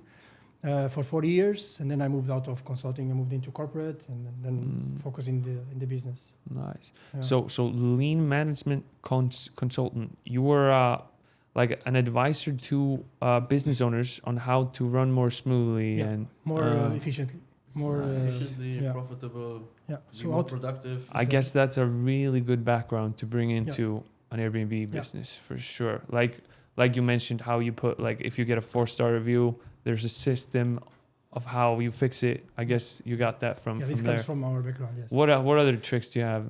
for 40 years, and then I moved out of consulting. I moved into corporate, and then focus in the business. Nice. Yeah. So lean management consultant. You were like an advisor to business owners on how to run more smoothly and more efficiently, more efficiently, profitable. Yeah, be more productive. I guess that's a really good background to bring into an Airbnb business for sure. Like you mentioned, how you put, like, if you get a 4-star review, there's a system of how you fix it. I guess you got that from this there. comes from our background. Yes. What other tricks do you have?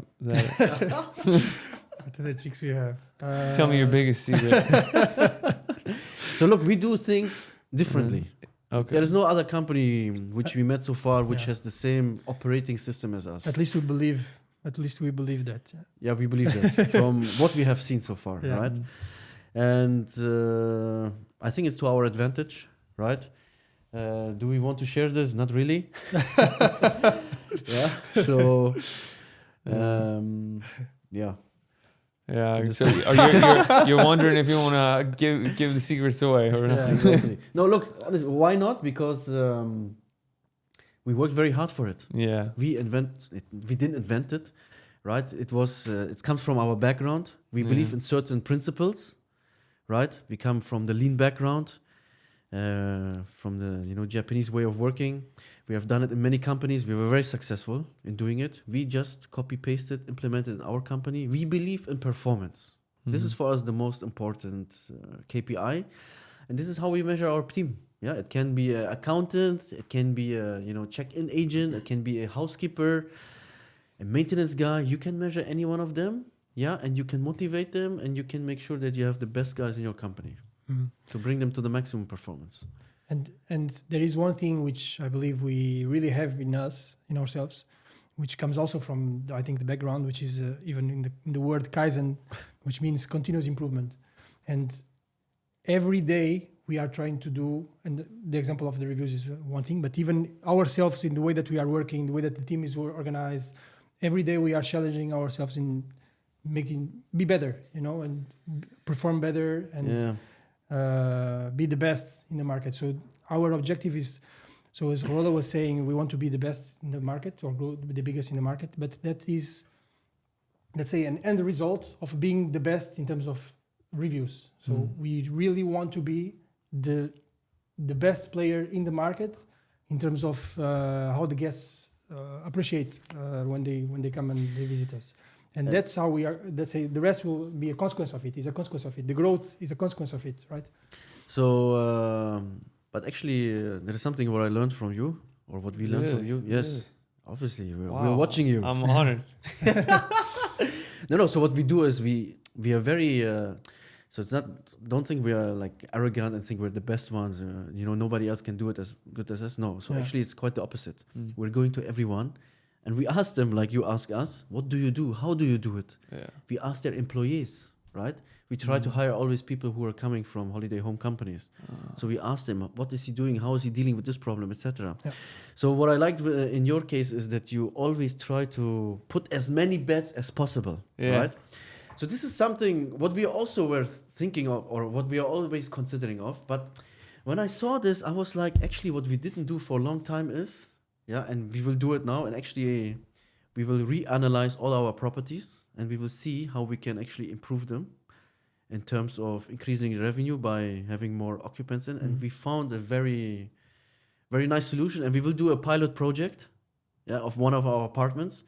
What other tricks we have? Tell me your biggest secret. So look, we do things differently. Okay. There is no other company which we met so far which has the same operating system as us. At least we believe that. Yeah, we believe that from what we have seen so far, right? And I think it's to our advantage, right? Do we want to share this? Not really. So, yeah. Yeah, so you're wondering if you want to give the secrets away or not? Yeah, exactly. No, look, honestly, why not? Because we worked very hard for it. Yeah. We didn't invent it, right? It comes from our background. We believe in certain principles, right? We come from the lean background, from the Japanese way of working. We have done it in many companies. We were very successful in doing it. We just copy-pasted, implemented in our company. We believe in performance. This is for us the most important KPI. And this is how we measure our team. Yeah, it can be an accountant. It can be a check-in agent. It can be a housekeeper, a maintenance guy. You can measure any one of them. Yeah, and you can motivate them, and you can make sure that you have the best guys in your company to bring them to the maximum performance. And there is one thing which I believe we really have in ourselves, which comes also from, I think, the background, which is even in the word Kaizen, which means continuous improvement. And every day we are trying to do, and the example of the reviews is one thing, but even ourselves in the way that we are working, the way that the team is organized, every day we are challenging ourselves in be better, and perform better and be the best in the market. So our objective is, so as Rola was saying, we want to be the best in the market or grow the biggest in the market, but that is, let's say, an end result of being the best in terms of reviews. So we really want to be the best player in the market in terms of how the guests appreciate when they come and they visit us. And that's how we are, let's say, the rest will be a consequence of it, is a consequence of it. The growth is a consequence of it, right? So, but actually, there is something what I learned from you, or what we learned from you. Yes, obviously, we're watching you. I'm honored. No, so what we do is we are very, so it's not, don't think we are like arrogant and think we're the best ones, nobody else can do it as good as us. No, so actually it's quite the opposite. We're going to everyone. And we ask them, like you ask us, what do you do? How do you do it? Yeah. We ask their employees, right? We try to hire always people who are coming from holiday home companies. So we ask them, what is he doing? How is he dealing with this problem, etc. Yeah. So what I liked in your case is that you always try to put as many bets as possible, right? So this is something what we also were thinking of, or what we are always considering of. But when I saw this, I was like, actually, what we didn't do for a long time is, and we will do it now. And actually, we will reanalyze all our properties and we will see how we can actually improve them in terms of increasing revenue by having more occupancy. And we found a very, very nice solution. And we will do a pilot project of one of our apartments.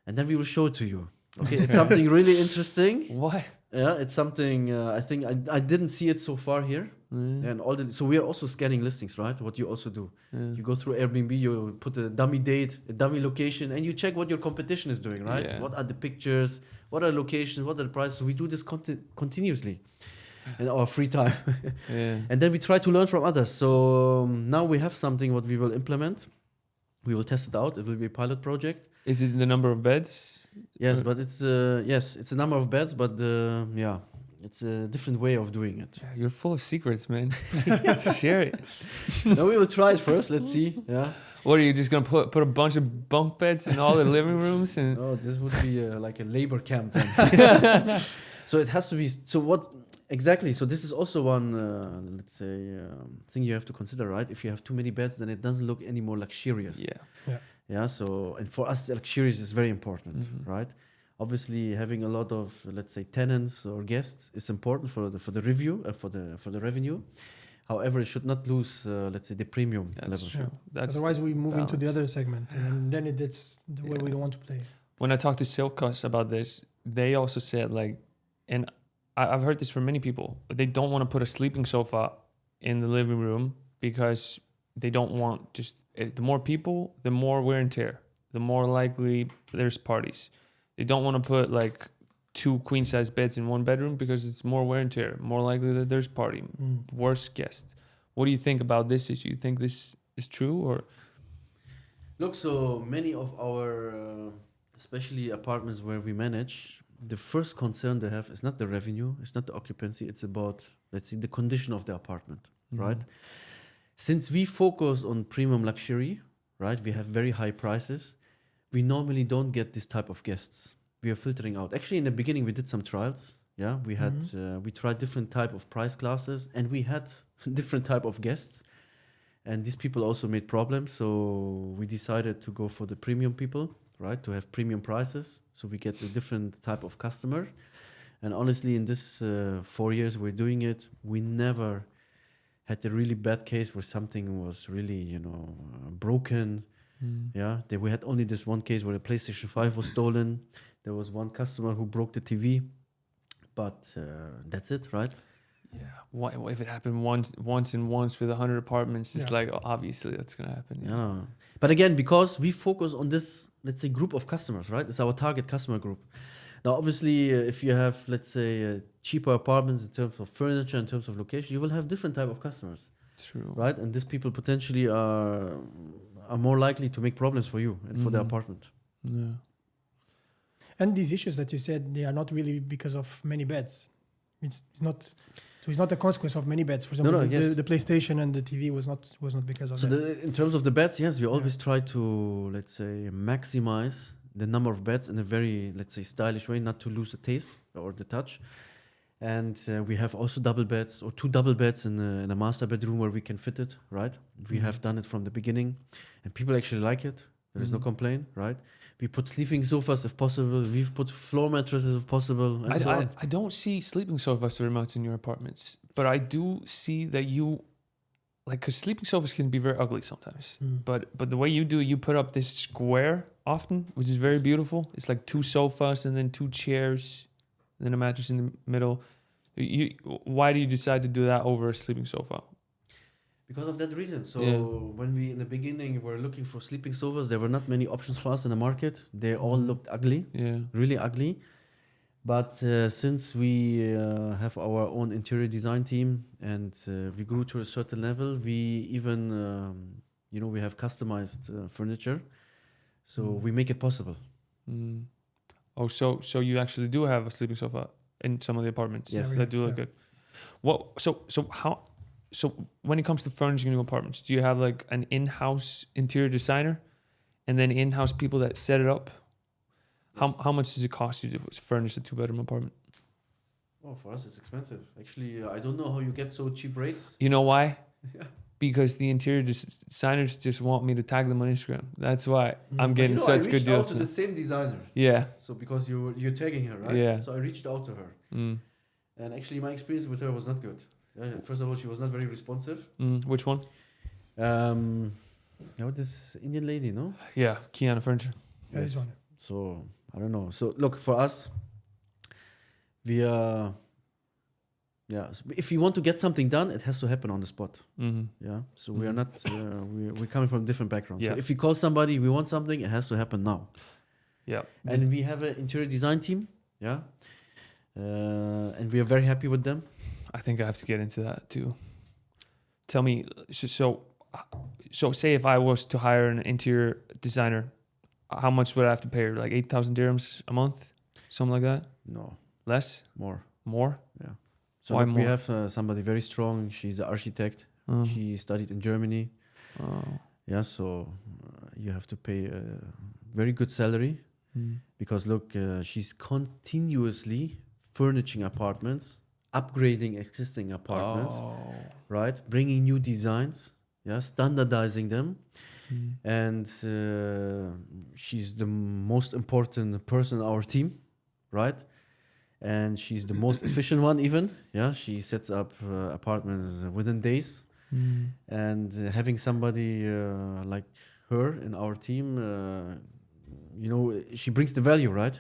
And then we will show it to you. Okay, it's something really interesting. Why? Yeah, it's something I think I didn't see it so far here. And so we are also scanning listings, right? What you also do. You go through Airbnb, you put a dummy date, a dummy location, and you check what your competition is doing, right? Yeah. What are the pictures? What are locations? What are the prices? We do this continuously in our free time. And then we try to learn from others. So now we have something what we will implement. We will test it out. It will be a pilot project. Is it the number of beds? Yes, but it's it's a number of beds, but it's a different way of doing it. Yeah, you're full of secrets, man. Share it. No, we will try it first. Let's see. Yeah. What are you just gonna put a bunch of bunk beds in all the living rooms and? Oh, this would be like a labor camp then. So it has to be. So what exactly? So this is also one, let's say, thing you have to consider, right? If you have too many beds, then it doesn't look any more luxurious. Yeah. Yeah. So and for us, luxurious is very important, right? Obviously, having a lot of, let's say, tenants or guests is important for the review for the revenue. However, it should not lose, let's say, the premium level. That's true. Otherwise, we move into the balance. other segment, and then it's the way we don't want to play. When I talked to Silkas about this, they also said like, and I've heard this from many people, they don't want to put a sleeping sofa in the living room because they don't want the more people, the more wear and tear, the more likely there's parties. They don't want to put like 2 queen size beds in one bedroom because it's more wear and tear, more likely that there's party, worse guests. What do you think about this issue? You think this is true or? Look, so many of our, especially apartments where we manage, the first concern they have is not the revenue, it's not the occupancy, it's about, let's say, the condition of the apartment, right? Since we focus on premium luxury, right, we have very high prices, we normally don't get this type of guests. We are filtering out. Actually, in the beginning, we did some trials. Yeah, we had we tried different type of price classes, and we had different type of guests. And these people also made problems. So we decided to go for the premium people, right? To have premium prices, so we get a different type of customer. And honestly, in this 4 years we're doing it, we never had a really bad case where something was really, broken. Yeah, we had only this one case where a PlayStation 5 was stolen. There was one customer who broke the TV, but that's it, right? Yeah. Why, if it happened once with 100 apartments, it's like obviously that's gonna happen. Yeah. But again, because we focus on this, let's say, group of customers, right? It's our target customer group. Now, obviously, if you have, let's say, cheaper apartments in terms of furniture, in terms of location, you will have different type of customers. True. Right? And these people potentially are more likely to make problems for you and for the apartment. Yeah. And these issues that you said, they are not really because of many beds. It's not. So it's not a consequence of many beds. For example, the PlayStation and the TV was not because of that. So in terms of the beds, yes, we always try to, let's say, maximize the number of beds in a very, let's say, stylish way, not to lose the taste or the touch. And we have also double beds or 2 double beds in a master bedroom where we can fit it, right? We have done it from the beginning, and people actually like it. There is no complaint, right? We put sleeping sofas if possible. We've put floor mattresses if possible. And so on. I don't see sleeping sofas very much in your apartments, but I do see that you, like, because sleeping sofas can be very ugly sometimes. But the way you do, you put up this square often, which is very beautiful. It's like 2 sofas and then 2 chairs, and then a mattress in the middle. Why do you decide to do that over a sleeping sofa? Because of that reason. So when we, in the beginning, were looking for sleeping sofas, there were not many options for us in the market. They all looked ugly, really ugly. But since we have our own interior design team and we grew to a certain level, we even, we have customized furniture. So we make it possible. Oh, so you actually do have a sleeping sofa in some of the apartments? Yes. That do look good. Well, so when it comes to furnishing new apartments, do you have like an in-house interior designer and then in-house people that set it up? Yes. How much does it cost you to furnish a 2-bedroom apartment? Oh, for us it's expensive. Actually, I don't know how you get so cheap rates. You know why? because the interior designers just want me to tag them on Instagram. That's why I'm But getting I such good reached out deals. to the same designer. Yeah. So because you're tagging her, right? Yeah. So I reached out to her, Mm. and actually my experience with her was not good. First of all, she was not very responsive. Which one? This Indian lady, no? Yeah, Kiana Furniture. Yeah, this Yes. one. So I don't know. So look, for us, we are. Yeah, so if you want to get something done, it has to happen on the spot. Mm-hmm. Yeah, so we are not. We're coming from different backgrounds. Yeah. So if you call somebody, we want something, it has to happen now. Yeah. And we have an interior design team. Yeah, and we are very happy with them. I think I have to get into that too. Tell me, so say if I was to hire an interior designer, how much would I have to pay her? Like 8,000 dirhams a month, something like that? No, Less? more. More? So Why look, we more? have somebody very strong. She's an architect. She studied in Germany. Yeah, so you have to pay a very good salary because look, she's continuously furnishing apartments, upgrading existing apartments, right? Bringing new designs, yeah, standardizing them. And she's the most important person in our team, right? And she's the most efficient one even. Yeah, she sets up apartments within days. And having somebody like her in our team, she brings the value, right?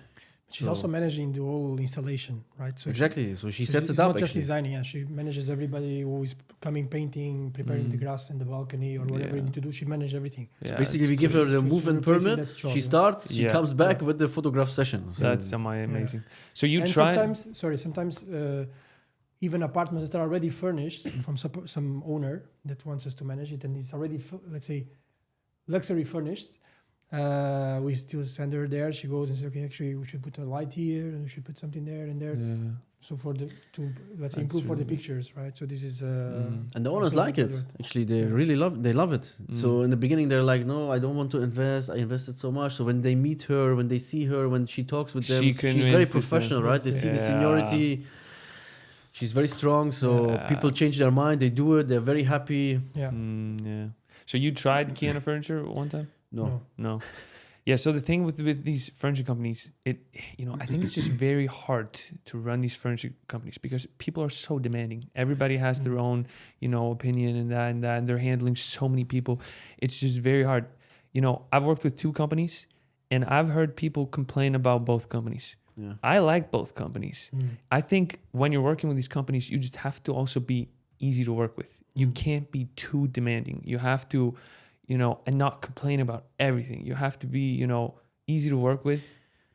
She's also managing the whole installation, right? So exactly. So she she's sets it up. not just actually. designing. Yeah, she manages everybody who is coming, painting, preparing the grass in the balcony or whatever you need to do. She manages everything. Yeah, Basically, we give her the she's move-in replacing permit. that job, She yeah. starts. She Yeah. comes back with the photograph session. So That's amazing. So you And try. sometimes even apartments that are already furnished from some owner that wants us to manage it, and it's already let's say luxury furnished. We still send her there. She goes and says, "Okay, actually, we should put a light here, and we should put something there and there." Yeah. So let's That's improve for the really- pictures, right? So this is and the owners also like good it. with- Actually, they love it. So in the beginning, they're like, "No, I don't want to invest. I invested so much." So when they meet her, when they see her, when she talks with them, She she's very convinces them. professional, right? They see the Yeah. seniority. She's very strong. So Yeah. people change their mind. They do it. They're very happy. yeah. Yeah. So you tried Kiana Furniture one time? No. Yeah. So the thing with these furniture companies, I think it's just very hard to run these furniture companies because people are so demanding. Everybody has their own, opinion and that, and they're handling so many people. It's just very hard. I've worked with 2 companies, and I've heard people complain about both companies. Yeah. I like both companies. I think when you're working with these companies, you just have to also be easy to work with. You can't be too demanding. You have to, and not complain about everything. You have to be, easy to work with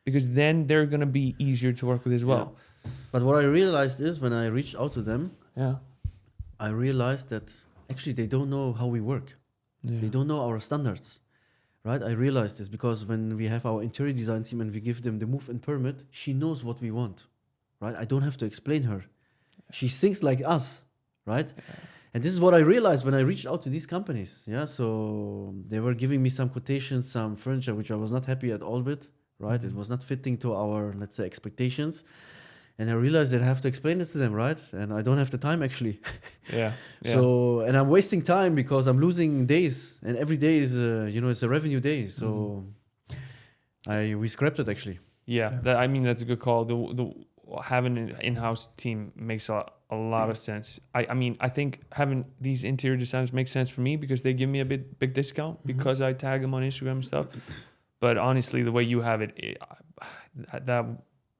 because then they're going to be easier to work with as well. Yeah. But what I realized is when I reached out to them, Yeah. I realized that actually they don't know how we work. They don't know our standards. Right, I realized this because when we have our interior design team and we give them the move-in permit, she knows what we want, right? I don't have to explain her. She thinks like us, right? And this is what I realized when I reached out to these companies. Yeah, so they were giving me some quotations, some furniture, which I was not happy at all with, right? It was not fitting to our, let's say, expectations. And I realized that I have to explain it to them, right? And I don't have the time actually. Yeah. So, and I'm wasting time because I'm losing days, and every day is, it's a revenue day. So, we scrapped it actually. Yeah. That's a good call. The having an in-house team makes a lot of sense. I think having these interior designers makes sense for me because they give me a big discount because I tag them on Instagram and stuff. But honestly, the way you have it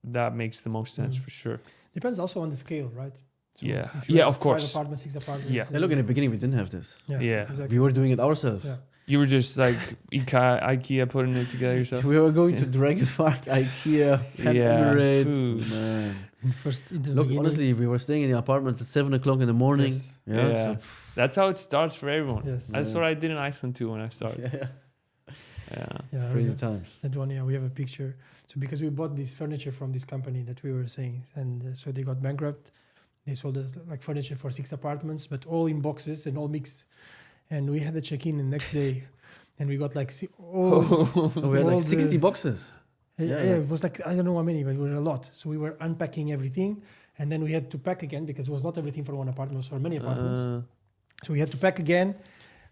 that makes the most sense for sure. Depends also on the scale, right? So Yeah. if you Yeah, have of course. 5 apartments, 6 apartments. Yeah. Yeah, look, in the beginning we didn't have this. Yeah. Exactly. We were doing it ourselves. Yeah. You were just like IKEA putting it together yourself. We were going to Dragon Park, IKEA, Pan Emirates. food. Man. In the Look, beginning. honestly, we were staying in the apartment at 7:00 in the morning. Yes. Yeah. That's how it starts for everyone. Yes. That's Yeah. what I did in Iceland too when I started. Yeah. Yeah. Yeah, Crazy times. that one, yeah, we have a picture. So because we bought this furniture from this company that we were saying, and so they got bankrupt. They sold us like furniture for 6 apartments, but all in boxes and all mixed. And we had to check in the next day, and we got like all. We had all like 60 the- boxes. Yeah, it was like I don't know how many, but it were a lot. So we were unpacking everything, and then we had to pack again because it was not everything for one apartment; it was for many apartments. So we had to pack again.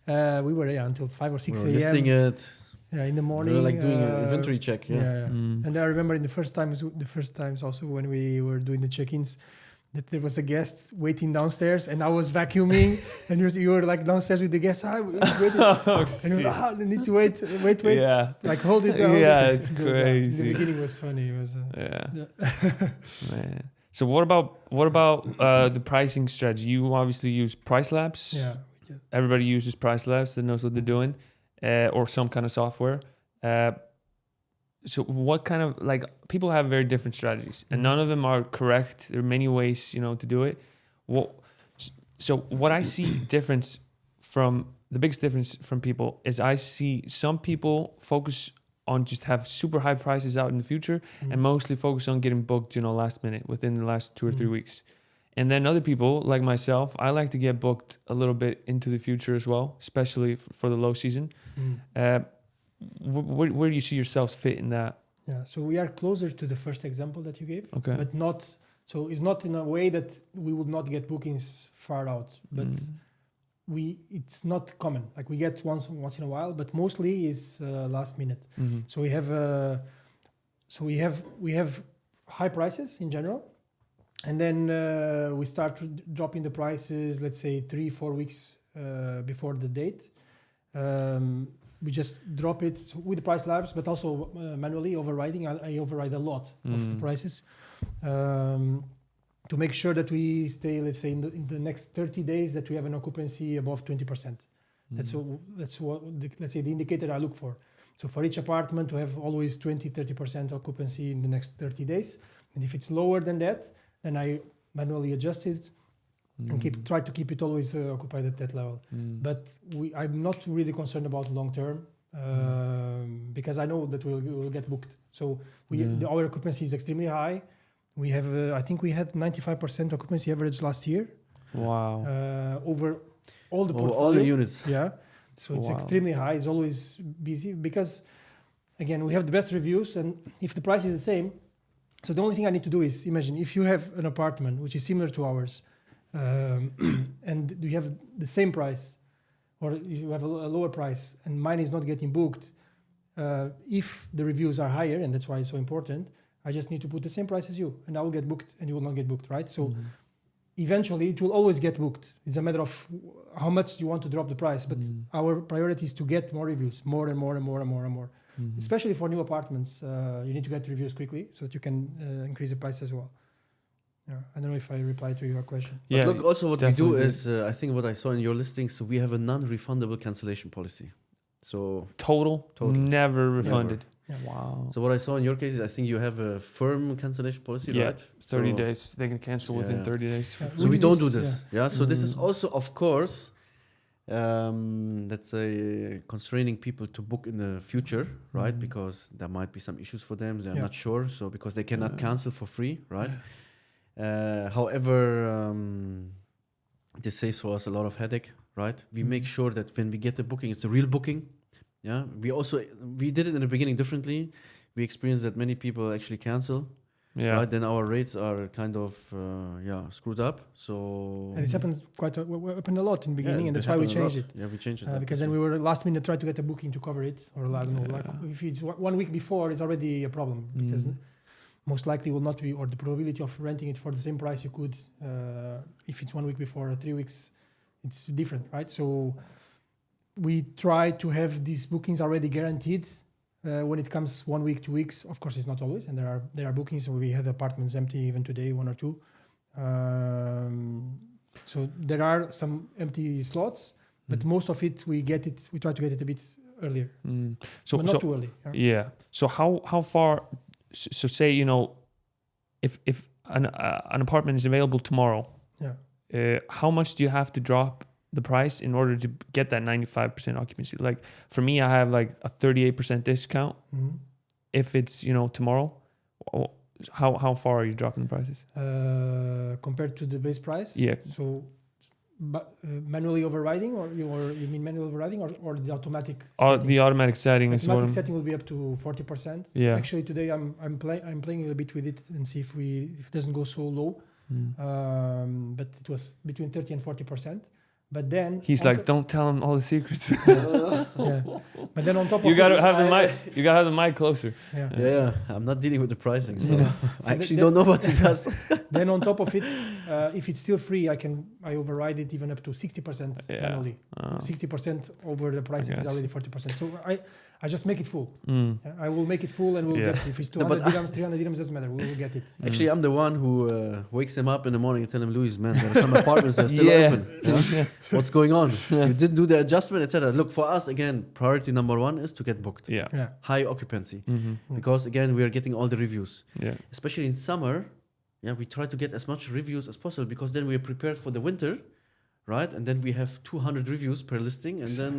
We were until 5 or 6 a.m. listing it. In the morning. We were like doing an inventory check. Yeah. And I remember in the first times also when we were doing the check-ins, that there was a guest waiting downstairs, and I was vacuuming, and you were like downstairs with the guest. Waiting. And you were, need to wait. Yeah. Like hold it down. Yeah, it's In crazy. the beginning was funny. It was. Man. So what about the pricing strategy? You obviously use price labs. Yeah. Everybody uses price labs that knows what they're doing, or some kind of software. So what kind of, like, people have very different strategies, and none of them are correct. There are many ways, to do it. So what I see the biggest difference from people is I see some people focus on just have super high prices out in the future and mostly focus on getting booked, last minute within the last 2 or 3 weeks. And then other people like myself, I like to get booked a little bit into the future as well, especially for the low season. Where do you see yourselves fit in that? Yeah, so we are closer to the first example that you gave, Okay. but not. So it's not in a way that we would not get bookings far out, but it's not common. Like we get once in a while, but mostly is last minute. So we have high prices in general, and then we start dropping the prices. Let's say 3-4 weeks before the date. We just drop it with the price labs, but also manually overriding. I override a lot of the prices to make sure that we stay, let's say, in the next 30 days that we have an occupancy above 20%. That's what let's say the indicator I look for. So for each apartment to have always 20-30% occupancy in the next 30 days. And if it's lower than that, then I manually adjust it and try to keep it always occupied at that level. But I'm not really concerned about long term because I know that we'll get booked. So our occupancy is extremely high. We have, I think we had 95% occupancy average last year. Wow. Over all the portfolio. All the units. Yeah. So it's extremely high. It's always busy because, again, we have the best reviews, and if the price is the same, so the only thing I need to do is imagine if you have an apartment which is similar to ours, and you have the same price, or you have a lower price, and mine is not getting booked. If the reviews are higher, and that's why it's so important, I just need to put the same price as you, and I will get booked, and you will not get booked, right? So eventually, it will always get booked. It's a matter of how much you want to drop the price, but our priority is to get more reviews, more and more and more and more and more. Especially for new apartments, you need to get reviews quickly so that you can increase the price as well. Yeah, I don't know if I replied to your question. But look, also what we do definitely. is, I think what I saw in your listings, so we have a non-refundable cancellation policy. So Total. Never refunded. Yeah. Wow. So what I saw in your case is I think you have a firm cancellation policy, Yeah, right? 30 So- days. They can cancel within 30 days. Yeah. So we With don't this, do this. Yeah. So this is also, of course, let's say, constraining people to book in the future, right? Because there might be some issues for them. They're not sure. So because they cannot cancel for free, right? However, this saves for us a lot of headache, right? We make sure that when we get the booking, it's the real booking. Yeah. We did it in the beginning differently. We experienced that many people actually cancel. Yeah. Right, then our rates are kind of screwed up. So And this happens happened a lot in the beginning, and it that's why we happened a changed lot. it. Yeah, we changed it. Because then we were last minute try to get a booking to cover it, or I don't know, like if it's 1 week before, it's already a problem because most likely will not be, or the probability of renting it for the same price you could if it's 1 week before or 3 weeks, it's different, right? So we try to have these bookings already guaranteed. When it comes 1 week, 2 weeks, of course it's not always, and there are bookings. So we had apartments empty even today, 1 or 2. So there are some empty slots, but most of it we try to get it a bit earlier, but not too early. Yeah. So how far? So say if an apartment is available tomorrow, how much do you have to drop the price in order to get that 95% occupancy? Like for me, I have like a 38% discount. If it's tomorrow, how far are you dropping the prices Compared to the base price? Yeah. So manually overriding, or you mean manual overriding, or the automatic setting? The automatic setting is automatic setting will be up to 40%. Yeah. Actually today I'm playing a little bit with it and see if it doesn't go so low. But it was between 30 and 40%. But then He's like, don't tell him all the secrets. yeah. But then on top of You gotta it, have the mic. You gotta have the mic closer. yeah. Yeah, I'm not dealing with the pricing, so Yeah. I actually Then- don't know what it does. Then on top of it, if it's still free, I override it even up to 60% Yeah. manually. Oh. 60% over the price, it is guess. already 40%. So I just make it full. Mm. Yeah, I will make it full and we'll Yeah. get it. If it's No, 200 but dirhams, 300 dirhams, doesn't matter. We will get it. Actually, I'm the one who wakes him up in the morning and tell him, Luis, man, there are some apartments that are still Yeah. open. Yeah? What's going on? You didn't do the adjustment, etc. Look, for us, again, priority number one is to get booked. Yeah. Yeah. High occupancy. Mm-hmm. Because, again, we are getting all the reviews. Yeah. Especially in summer, yeah, we try to get as much reviews as possible because then we are prepared for the winter, right? And then we have 200 reviews per listing, and then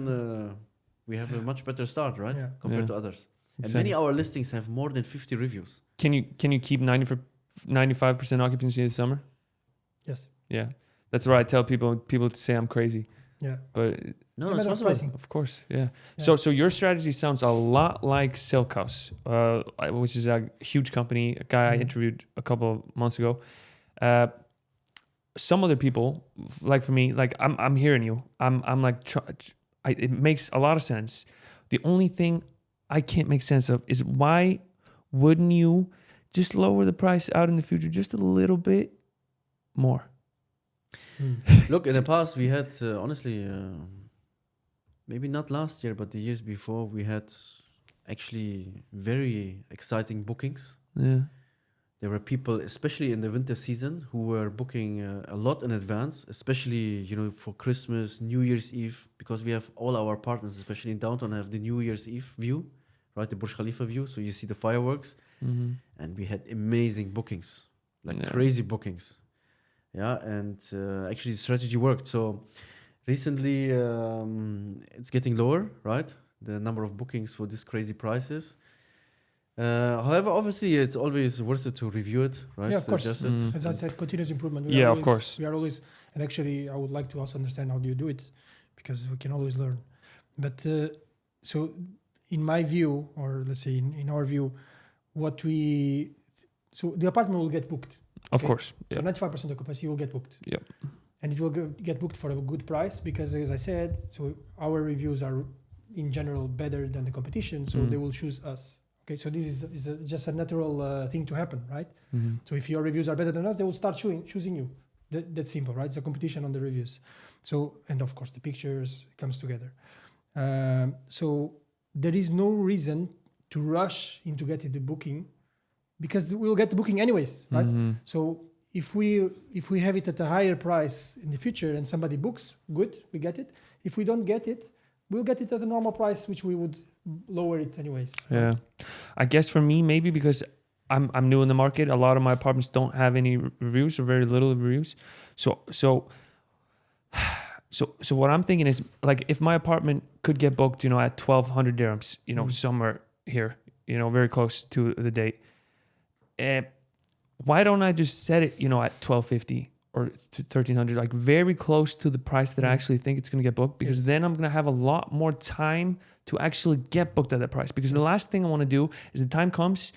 we have a much better start, right? Yeah. Compared Yeah. to others. And Exactly. many of our listings have more than 50 reviews. Can you keep 95% occupancy in the summer? Yes. Yeah. That's what I tell people. People say I'm crazy, Yeah. but No, It's a it's matter of possible. pricing. of course, yeah. Yeah. So your strategy sounds a lot like Silk House, which is a huge company. A guy I Mhm. interviewed a couple of months ago. Some other people, like for me, like I'm hearing you. I'm like, it makes a lot of sense. The only thing I can't make sense of is why wouldn't you just lower the price out in the future just a little bit more? Look, in the past, we had, honestly, maybe not last year, but the years before, we had actually very exciting bookings. Yeah. There were people, especially in the winter season, who were booking a lot in advance, especially, for Christmas, New Year's Eve, because we have all our partners, especially in downtown, have the New Year's Eve view, right? The Burj Khalifa view. So you see the fireworks. Mm-hmm. And we had amazing bookings, like Yeah. crazy bookings. Yeah, and actually the strategy worked. So recently it's getting lower, right? The number of bookings for these crazy prices. However, obviously it's always worth it to review it, right? Yeah, of To course. adjust it. Mm. As I said, continuous improvement. Yeah, of always, course. We are always, and actually, I would like to also understand how do you do it, because we can always learn. But so, in my view, or let's say in our view, so the apartment will get booked. Of Okay. course. So Yeah. 95% occupancy will get booked. Yep. And it will get booked for a good price because, as I said, so our reviews are in general better than the competition, so they will choose us. Okay, so this is just a natural thing to happen, right? Mm-hmm. So if your reviews are better than us, they will start choosing you. That's simple, right? It's a competition on the reviews. So, and of course the pictures comes together. So there is no reason to rush into getting the booking because we'll get the booking anyways, right? Mm-hmm. So if we have it at a higher price in the future and somebody books, good, we get it. If we don't get it, we'll get it at a normal price, which we would lower it anyways. Yeah. right? I guess for me, maybe because I'm new in the market, a lot of my apartments don't have any reviews or very little reviews. So what I'm thinking is, like, if my apartment could get booked, at 1,200 dirhams, somewhere here, very close to the date, why don't I just set it, at 1,250 or 1,300, like very close to the price that I actually think it's going to get booked, because then I'm going to have a lot more time to actually get booked at that price. Because the last thing I want to do is the time comes,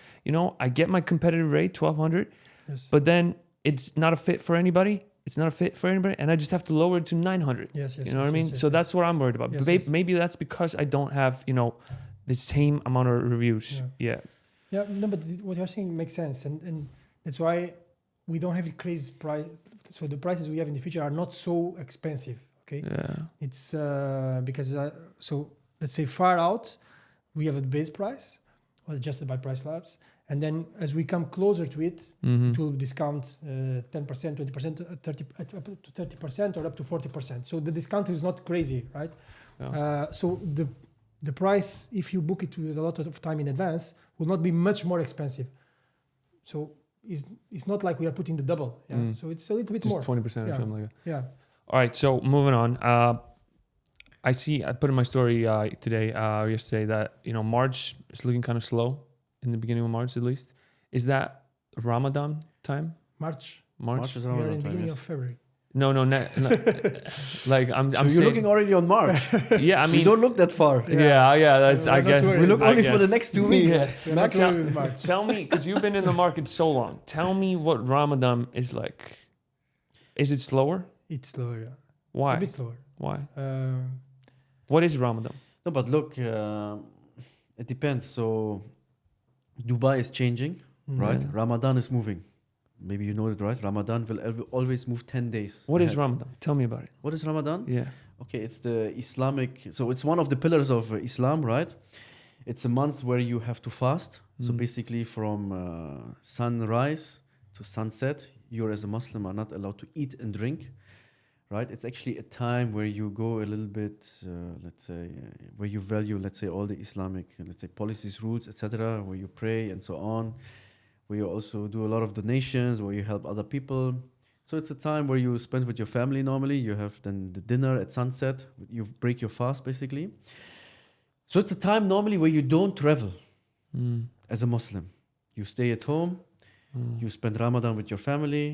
I get my competitive rate, 1,200, Yes. but then it's not a fit for anybody. It's not a fit for anybody, and I just have to lower it to 900. Yes. You know what I mean? Yes, So yes. that's what I'm worried about. Yes, But yes. maybe that's because I don't have, the same amount of reviews. Yeah. Yeah, no, but what you're saying makes sense, and that's why we don't have a crazy price. So the prices we have in the future are not so expensive. Okay, Yeah. it's because so let's say far out, we have a base price, or adjusted by price labs, and then as we come closer to it, Mm-hmm. it will discount 10%, 20%, 30% up to 30% or up to 40%. So the discount is not crazy, right? Yeah. So the price, if you book it with a lot of time in advance, will not be much more expensive. So it's not like we are putting the double. Yeah. Mm. So it's a little bit Just more. 20% or Yeah. something like that. Yeah. All right. So moving on. I put in my story today, yesterday, that March is looking kind of slow in the beginning of March, at least. Is that Ramadan time? March. March is We are around in that the time, beginning yes. of February. No, like I'm So you're saying, looking already on March. yeah, I We mean, don't look that far. yeah, that's, We're I not guess. worried. We look I only for the guess. next 2 weeks. Yeah. We're not Max. worried with March. Tell me, because you've been in the market so long, tell me what Ramadan is like. Is it slower? It's slower. Yeah. Why? It's a bit slower. Why? Uh, What is Ramadan? No, but look, it depends. So Dubai is changing, right? Yeah. Ramadan is moving. Maybe you know it, right? Ramadan will always move 10 days. What is ahead. Ramadan? Tell me about it. What is Ramadan? Yeah. Okay, it's the Islamic. So it's one of the pillars of Islam, right? It's a month where you have to fast. So Mm. basically, from sunrise to sunset, you as a Muslim are not allowed to eat and drink, right? It's actually a time where you go a little bit, let's say, where you value, let's say, all the Islamic, let's say, policies, rules, etc., where you pray and so on, where you also do a lot of donations, where you help other people. So it's a time where you spend with your family normally. You have then the dinner at sunset. You break your fast, basically. So it's a time normally where you don't travel Mm. as a Muslim. You stay at home. Mm. You spend Ramadan with your family.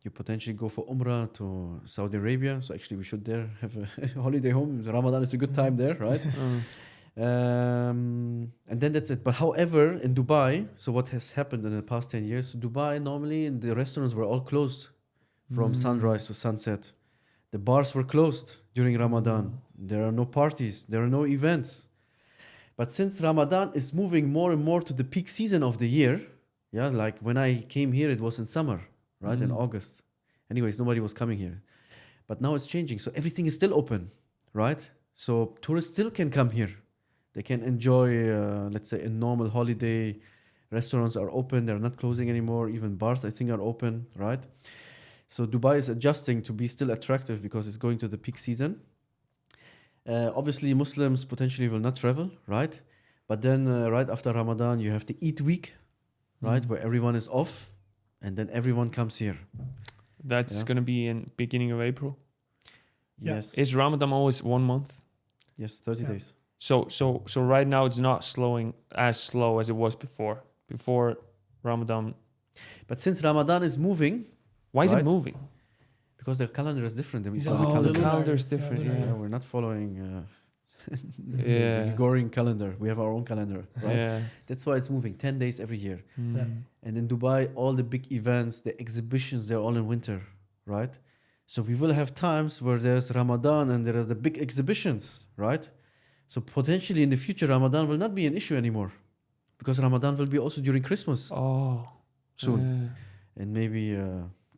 You potentially go for Umrah to Saudi Arabia. So actually, we should there have a holiday home. Ramadan is a good time there, right? And then that's it. But however, in Dubai, so what has happened in the past 10 years, Dubai normally the restaurants were all closed from sunrise to sunset. The bars were closed during Ramadan. There are no parties. There are no events. But since Ramadan is moving more and more to the peak season of the year, yeah, like when I came here, it was in summer, right? In August. Anyways, nobody was coming here. But now it's changing. So everything is still open, right? So tourists still can come here. They can enjoy, let's say, a normal holiday. Restaurants are open. They're not closing anymore. Even bars, I think, are open, right? So Dubai is adjusting to be still attractive because it's going to the peak season. Obviously, Muslims potentially will not travel, right? But then right after Ramadan, you have the Eid week, right? Where everyone is off and then everyone comes here. That's Yeah. going to be in beginning of April. Yeah. Yes. Is Ramadan always 1 month? Yes, 30 Yeah. days. So right now it's not slowing as slow as it was before. Before Ramadan. But since Ramadan is moving, Why is Right. it moving? because the calendar is different, the Is Islamic Oh, the calendar. calendar is different. lunar, Yeah. Yeah, we're not following let's say the Yeah. Gregorian calendar. We have our own calendar, right? Yeah. That's why it's moving 10 days every year. Mm. And in Dubai, all the big events, the exhibitions, they're all in winter, right? So we will have times where there's Ramadan and there are the big exhibitions, right? So potentially in the future, Ramadan will not be an issue anymore because Ramadan will be also during Christmas Oh. soon Yeah. in maybe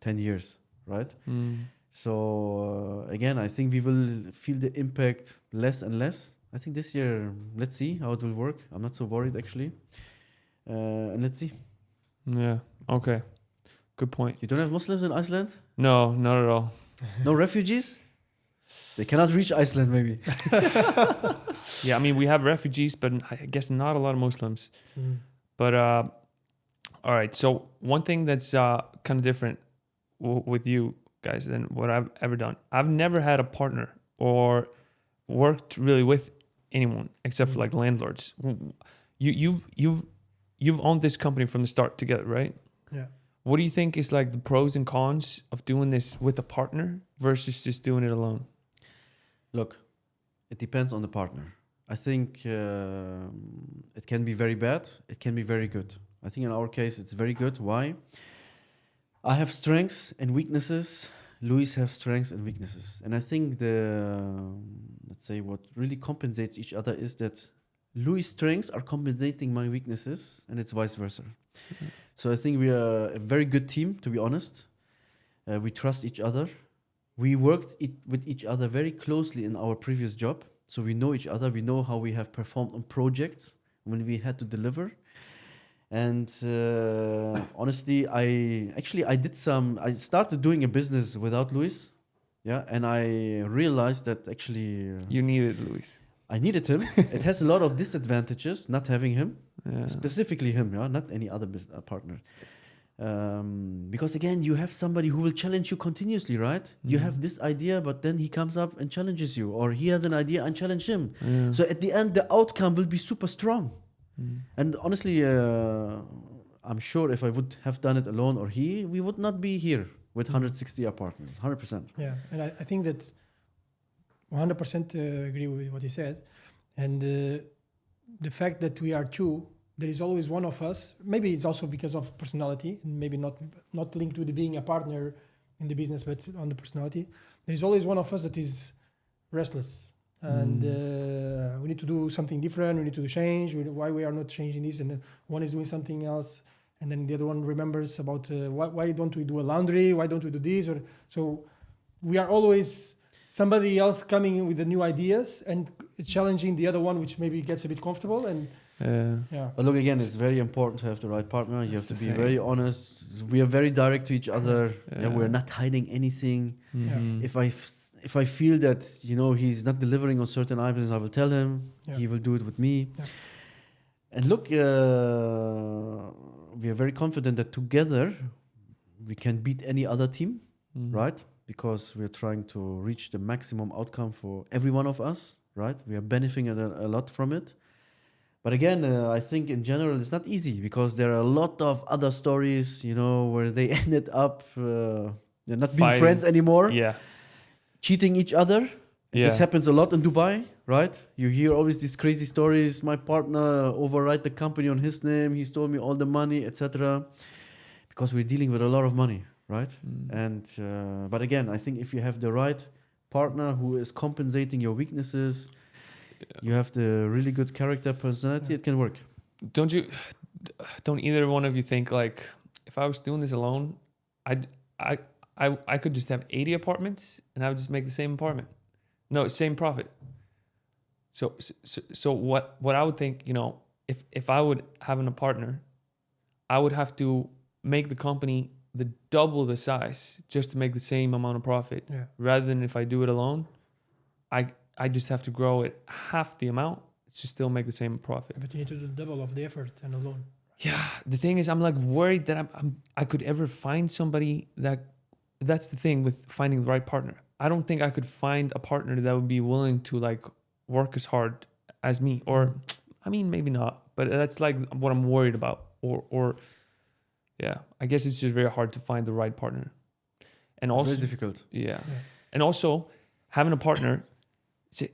10 years, right? Mm. So again, I think we will feel the impact less and less. I think this year, let's see how it will work. I'm not so worried actually. And let's see. Yeah. Okay. Good point. You don't have Muslims in Iceland? No, not at all. No refugees? They cannot reach Iceland, maybe. Yeah, I mean we have refugees, but I guess not a lot of Muslims. Mm. But all right. So one thing that's kind of different with you guys than what I've ever done. I've never had a partner or worked really with anyone except for like landlords. You've owned this company from the start together, right? Yeah. What do you think is like the pros and cons of doing this with a partner versus just doing it alone? Look, it depends on the partner. I think it can be very bad. It can be very good. I think in our case, it's very good. Why? I have strengths and weaknesses. Luis has strengths and weaknesses. And I think let's say what really compensates each other is that Luis' strengths are compensating my weaknesses and it's vice versa. Mm-hmm. So I think we are a very good team, to be honest. We trust each other. We worked with each other very closely in our previous job. So we know each other. We know how we have performed on projects when we had to deliver. And honestly, I started doing a business without Luis. Yeah. And I realized that actually You needed Luis. I needed him. It has a lot of disadvantages not having him, Yeah. specifically him, yeah, not any other partner. Because again, you have somebody who will challenge you continuously, right? You have this idea, but then he comes up and challenges you, or he has an idea and challenge him. Yeah. So at the end, the outcome will be super strong. And honestly, I'm sure if I would have done it alone or we would not be here with 160 apartments, 100%. Yeah, and I think that 100% agree with what he said. And the fact that we are two, there is always one of us. Maybe it's also because of personality, and maybe not linked with being a partner in the business, but on the personality. There is always one of us that is restless. And we need to do something different. We need to change. Why we are not changing this? And then one is doing something else, and then the other one remembers about why don't we do a laundry? Why don't we do this? Or so we are always somebody else coming in with the new ideas and challenging the other one, which maybe gets a bit comfortable. And yeah. But look, again, it's very important to have the right partner. You That's have to the be thing. very honest. We are very direct to each other. Yeah. We're not hiding anything. Mhm. If I feel that he's not delivering on certain items, I will tell him. Yeah. He will do it with me. Yeah. And look, we are very confident that together we can beat any other team, Mhm. right? Because we're trying to reach the maximum outcome for every one of us, right? We are benefiting a lot from it. But again, I think in general it's not easy because there are a lot of other stories, where they ended up they're not being Fighting. friends anymore, Yeah. cheating each other. And Yeah. this happens a lot in Dubai, right? You hear always these crazy stories. My partner override the company on his name. He stole me all the money, etc. Because we're dealing with a lot of money, right? Mm. And but again, I think if you have the right partner who is compensating your weaknesses, you have the really good character, personality, it can work. Don't either one of you think like if I was doing this alone, I could just have 80 apartments and I would just make the same apartment. No, same profit. So what I would think, if I would have a partner, I would have to make the company the double the size just to make the same amount of profit. Yeah. Rather than if I do it alone, I just have to grow it half the amount to still make the same profit. But you need to do double of the effort and alone. Yeah, the thing is, I'm like worried that I could ever find somebody that's the thing with finding the right partner. I don't think I could find a partner that would be willing to like work as hard as me, or I mean maybe not, but that's like what I'm worried about. Or yeah, I guess it's just very hard to find the right partner, and It's also very difficult. yeah, and also having a partner.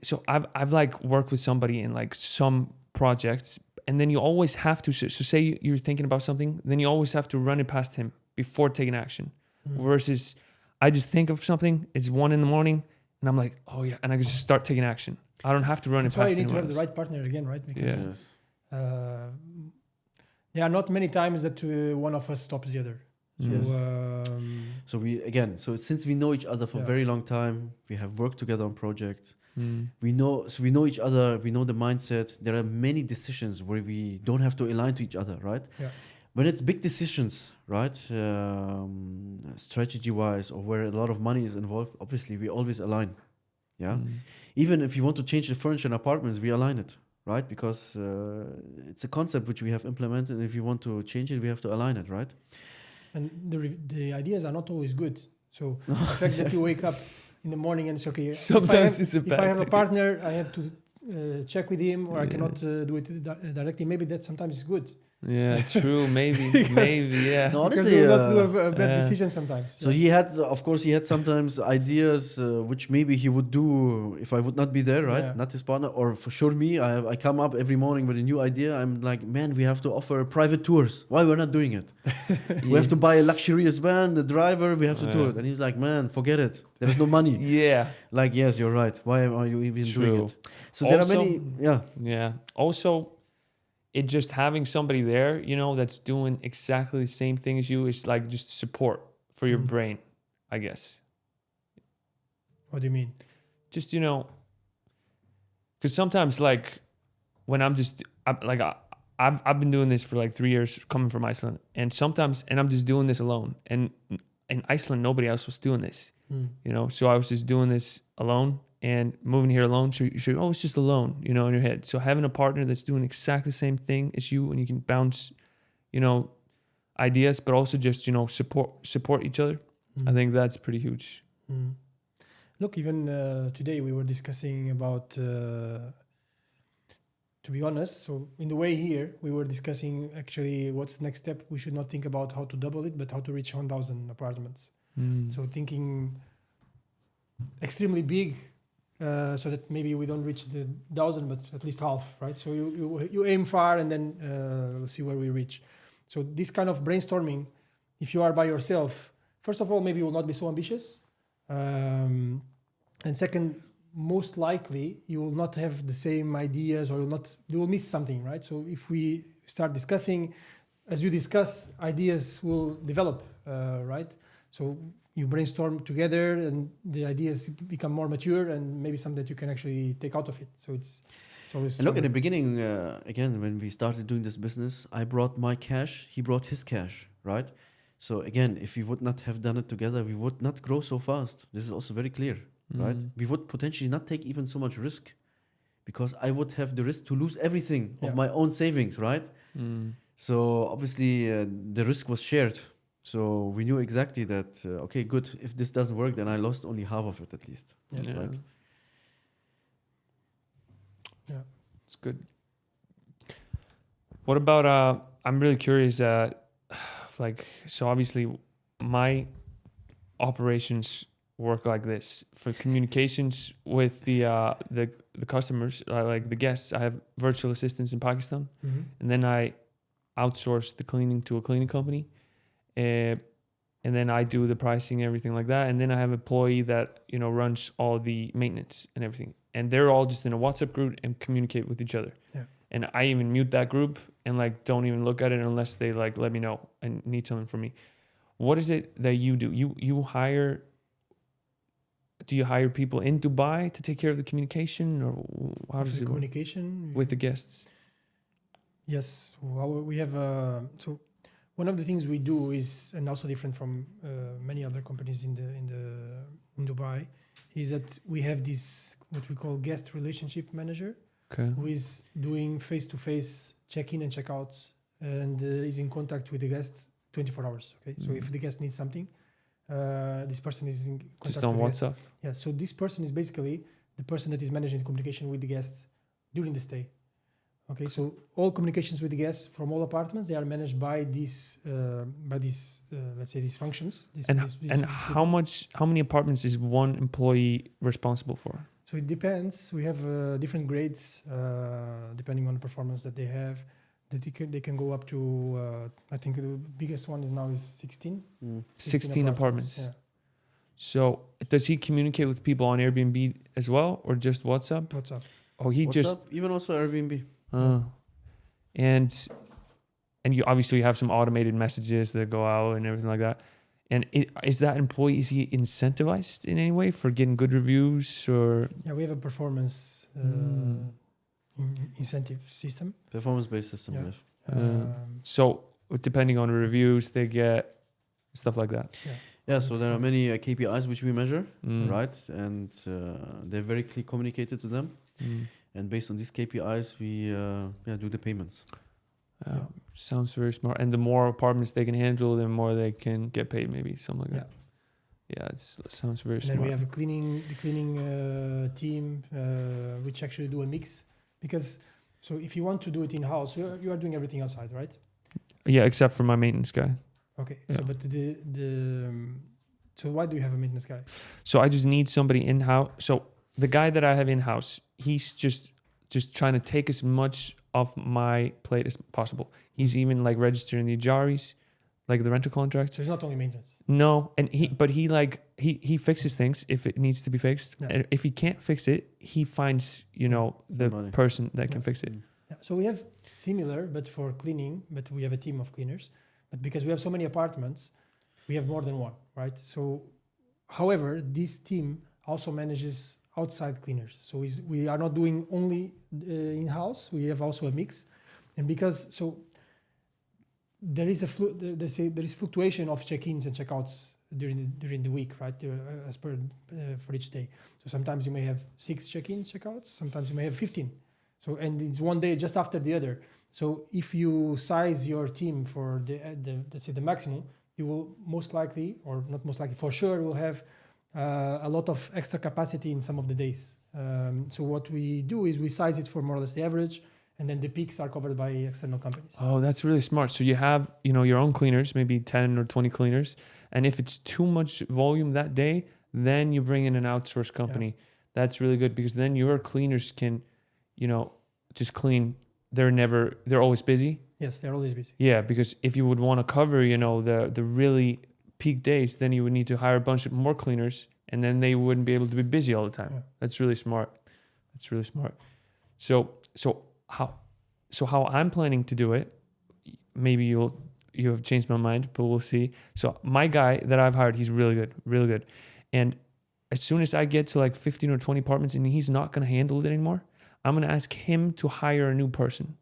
So I've like worked with somebody in like some projects, and then you always have to. So say you're thinking about something, then you always have to run it past him before taking action. Versus, I just think of something. It's 1 a.m, and I'm like, oh yeah, and I just start taking action. I don't have to run That's it why past you need to anyone have the else. right partner again, right? Because Yes. there are not many times that one of us stops the other. So Yes. So since we know each other for a Yeah. very long time, we have worked together on projects. Mm. We know each other. We know the mindset. There are many decisions where we don't have to align to each other, right? Yeah. When it's big decisions, right, strategy-wise, or where a lot of money is involved, obviously we always align. Yeah. Mm. Even if you want to change the furniture in apartments, we align it, right? Because it's a concept which we have implemented. And if you want to change it, we have to align it, right? And the ideas are not always good. So the fact that you wake up in the morning and it's okay. Sometimes it's a if bad I have a thing. partner, I have to check with him, or I Yeah. cannot do it directly. Maybe that sometimes is good. Yeah, true. Maybe, yeah. No, Because honestly, we will not do a bad yeah. decision sometimes. so he had sometimes ideas which maybe he would do if I would not be there, right? Yeah. Not his partner, or for sure me. I come up every morning with a new idea. I'm like, man, we have to offer private tours. Why we're not doing it? We have to buy a luxurious van, the driver. We have to do Yeah. it. And he's like, man, forget it. There is no money. Yeah, Like, yes, you're right. Why are you even doing True. it? So there are Also- many. Yeah. yeah. Also, it just having somebody there, that's doing exactly the same thing as you is like just support for your brain, I guess. What do you mean? Just because sometimes like when I've been doing this for like 3 years coming from Iceland, and I'm just doing this alone, and in Iceland nobody else was doing this, so I was just doing this alone and moving here alone. So you're always just alone, in your head. So having a partner that's doing exactly the same thing as you, and you can bounce ideas, but also just support each other. I think that's pretty huge. Look, even today we were discussing about, to be honest, so in the way here, we were discussing actually what's the next step. We should not think about how to double it, but how to reach 1,000 apartments. So thinking extremely big, so that maybe we don't reach the 1,000, but at least half, right? So you aim far, and then we'll see where we reach. So this kind of brainstorming, if you are by yourself, first of all, maybe you will not be so ambitious. And second, most likely you will not have the same ideas, or you will miss something, right? So if we start discussing, as you discuss, ideas will develop, right? So you brainstorm together and the ideas become more mature and maybe something that you can actually take out of it. So it's always... And look, at the beginning, again, when we started doing this business, I brought my cash, he brought his cash, right? So again, if we would not have done it together, we would not grow so fast. This is also very clear, right? We would potentially not take even so much risk, because I would have the risk to lose everything of my own savings, right? So obviously the risk was shared. So we knew exactly that, okay, good, if this doesn't work, then I lost only half of it at least. Yeah. Right? Yeah. It's good. What about, I'm really curious, so obviously my operations work like this. For communications with the customers, like the guests, I have virtual assistants in Pakistan, and then I outsource the cleaning to a cleaning company, and then I do the pricing, everything like that, and then I have an employee that runs all the maintenance and everything, and they're all just in a WhatsApp group and communicate with each other. Yeah. And I even mute that group and don't even look at it unless they let me know and need something from me. What is it that you do? Do you hire people in Dubai to take care of the communication, or how does it work communication with the guests? Yes, we have. So one of the things we do is, and also different from many other companies in Dubai, is that we have this what we call guest relationship manager, who is doing face-to-face check-in and check-outs, and is in contact with the guest 24 hours. Okay, so if the guest needs something, this person is in contact just on with WhatsApp. The guest. Yeah, so this person is basically the person that is managing the communication with the guests during the stay. Okay, so all communications with the guests from all apartments, they are managed by these let's say these functions. How many apartments is one employee responsible for? So it depends. We have different grades depending on the performance that they have. They can go up to I think the biggest one now is 16. 16 apartments. Yeah. So does he communicate with people on Airbnb as well, or just WhatsApp? WhatsApp. Oh, even also Airbnb. And you obviously have some automated messages that go out and everything like that. And is that employee, is he incentivized in any way for getting good reviews, or? Yeah, we have a performance incentive system. Performance-based system. Yeah. So depending on the reviews, they get stuff like that. Yeah, so there are many KPIs which we measure, right? And they're very clearly communicated to them. And based on these KPIs, we do the payments. Sounds very smart. And the more apartments they can handle, the more they can get paid, maybe something like that. Yeah, it sounds very smart. And then we have the cleaning team, which actually do a mix. Because, so if you want to do it in-house, you are doing everything outside, right? Yeah, except for my maintenance guy. Okay, Yeah. so but so why do you have a maintenance guy? So I just need somebody in-house. So the guy that I have in-house, he's just trying to take as much of my plate as possible. He's even registering the Jaris, the rental contract. So it's not only maintenance. No, and he fixes things if it needs to be fixed. Yeah. And if he can't fix it, he finds the money. person that can fix it. Yeah. So we have similar, but for cleaning, but we have a team of cleaners. But because we have so many apartments, we have more than one, right? So, however, this team also manages outside cleaners. So we are not doing only in-house. We have also a mix, and because there is there is fluctuation of check-ins and check-outs during the week, right? As per for each day. So sometimes you may have 6 check-ins, check-outs. Sometimes you may have 15. So and it's one day just after the other. So if you size your team for the let's say the maximum, you will most likely, or not most likely, for sure, will have a lot of extra capacity in some of the days. So what we do is we size it for more or less the average, and then the peaks are covered by external companies. Oh, that's really smart. So you have your own cleaners, maybe 10 or 20 cleaners, and if it's too much volume that day, then you bring in an outsourced company. Yeah. That's really good, because then your cleaners can, just clean. They're always busy. Yes, they're always busy. Yeah, because if you would want to cover, the really peak days, then you would need to hire a bunch of more cleaners, and then they wouldn't be able to be busy all the time. Yeah. That's really smart. That's really smart. So how I'm planning to do it, maybe you have changed my mind, but we'll see. So my guy that I've hired, he's really good. And as soon as I get to like 15 or 20 apartments and he's not going to handle it anymore, I'm going to ask him to hire a new person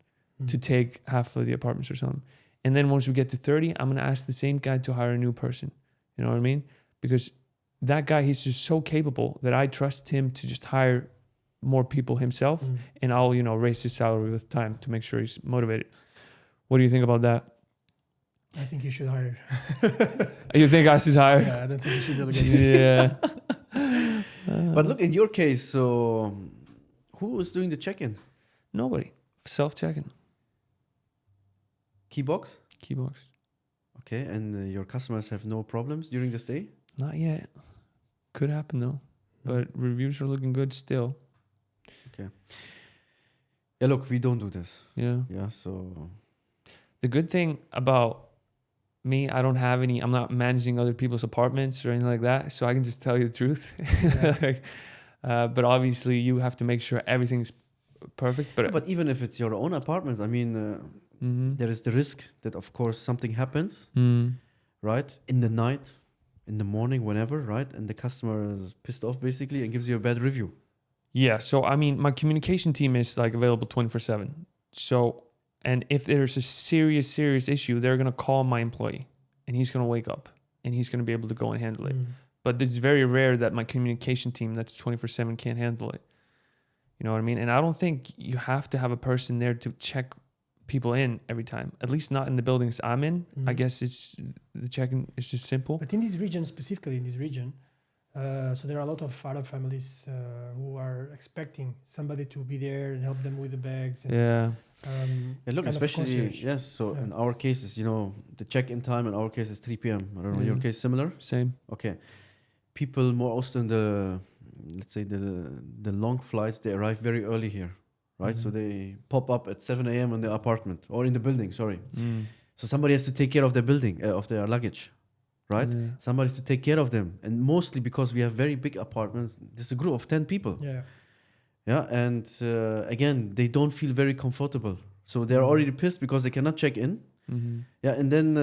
to take half of the apartments or something. And then once we get to 30, I'm going to ask the same guy to hire a new person. You know what I mean? Because that guy, he's just so capable that I trust him to just hire more people himself, and I'll, raise his salary with time to make sure he's motivated. What do you think about that? I think you should hire. You think I should hire? Yeah, I don't think you should delegate. Yeah. But look, in your case, so who was doing the check-in? Nobody. Self-checking. Keybox? Keybox. Okay, and your customers have no problems during the stay? Not yet. Could happen though. But reviews are looking good still. Okay. Yeah, look, we don't do this. Yeah. Yeah, so... The good thing about me, I'm not managing other people's apartments or anything like that. So I can just tell you the truth. Yeah. But obviously you have to make sure everything's perfect. But even if it's your own apartment, I mean, there is the risk that, of course, something happens, right? In the night, in the morning, whenever, right? And the customer is pissed off, basically, and gives you a bad review. Yeah. So, I mean, my communication team is like available 24/7. So, and if there's a serious issue, they're going to call my employee and he's going to wake up and he's going to be able to go and handle it. But it's very rare that my communication team that's 24/7 can't handle it. You know what I mean? And I don't think you have to have a person there to check people in every time, at least not in the buildings I'm in. I guess it's the check-in is just simple. But in this region, specifically in this region, so there are a lot of Arab families who are expecting somebody to be there and help them with the bags. And, Yeah. Yeah, look, kind of especially, concierge. yes, so Yeah. in our cases, the check-in time in our case is 3 p.m. I don't know, in your case, similar? Same. Okay. People more often let's say the long flights, they arrive very early here, right? So they pop up at 7 a.m. in the apartment or in the building, sorry. So somebody has to take care of their building, of their luggage, right? Yeah. Somebody has to take care of them. And mostly because we have very big apartments, this is a group of 10 people. Yeah. Yeah, and again, they don't feel very comfortable. So they're already pissed because they cannot check in. Yeah, and then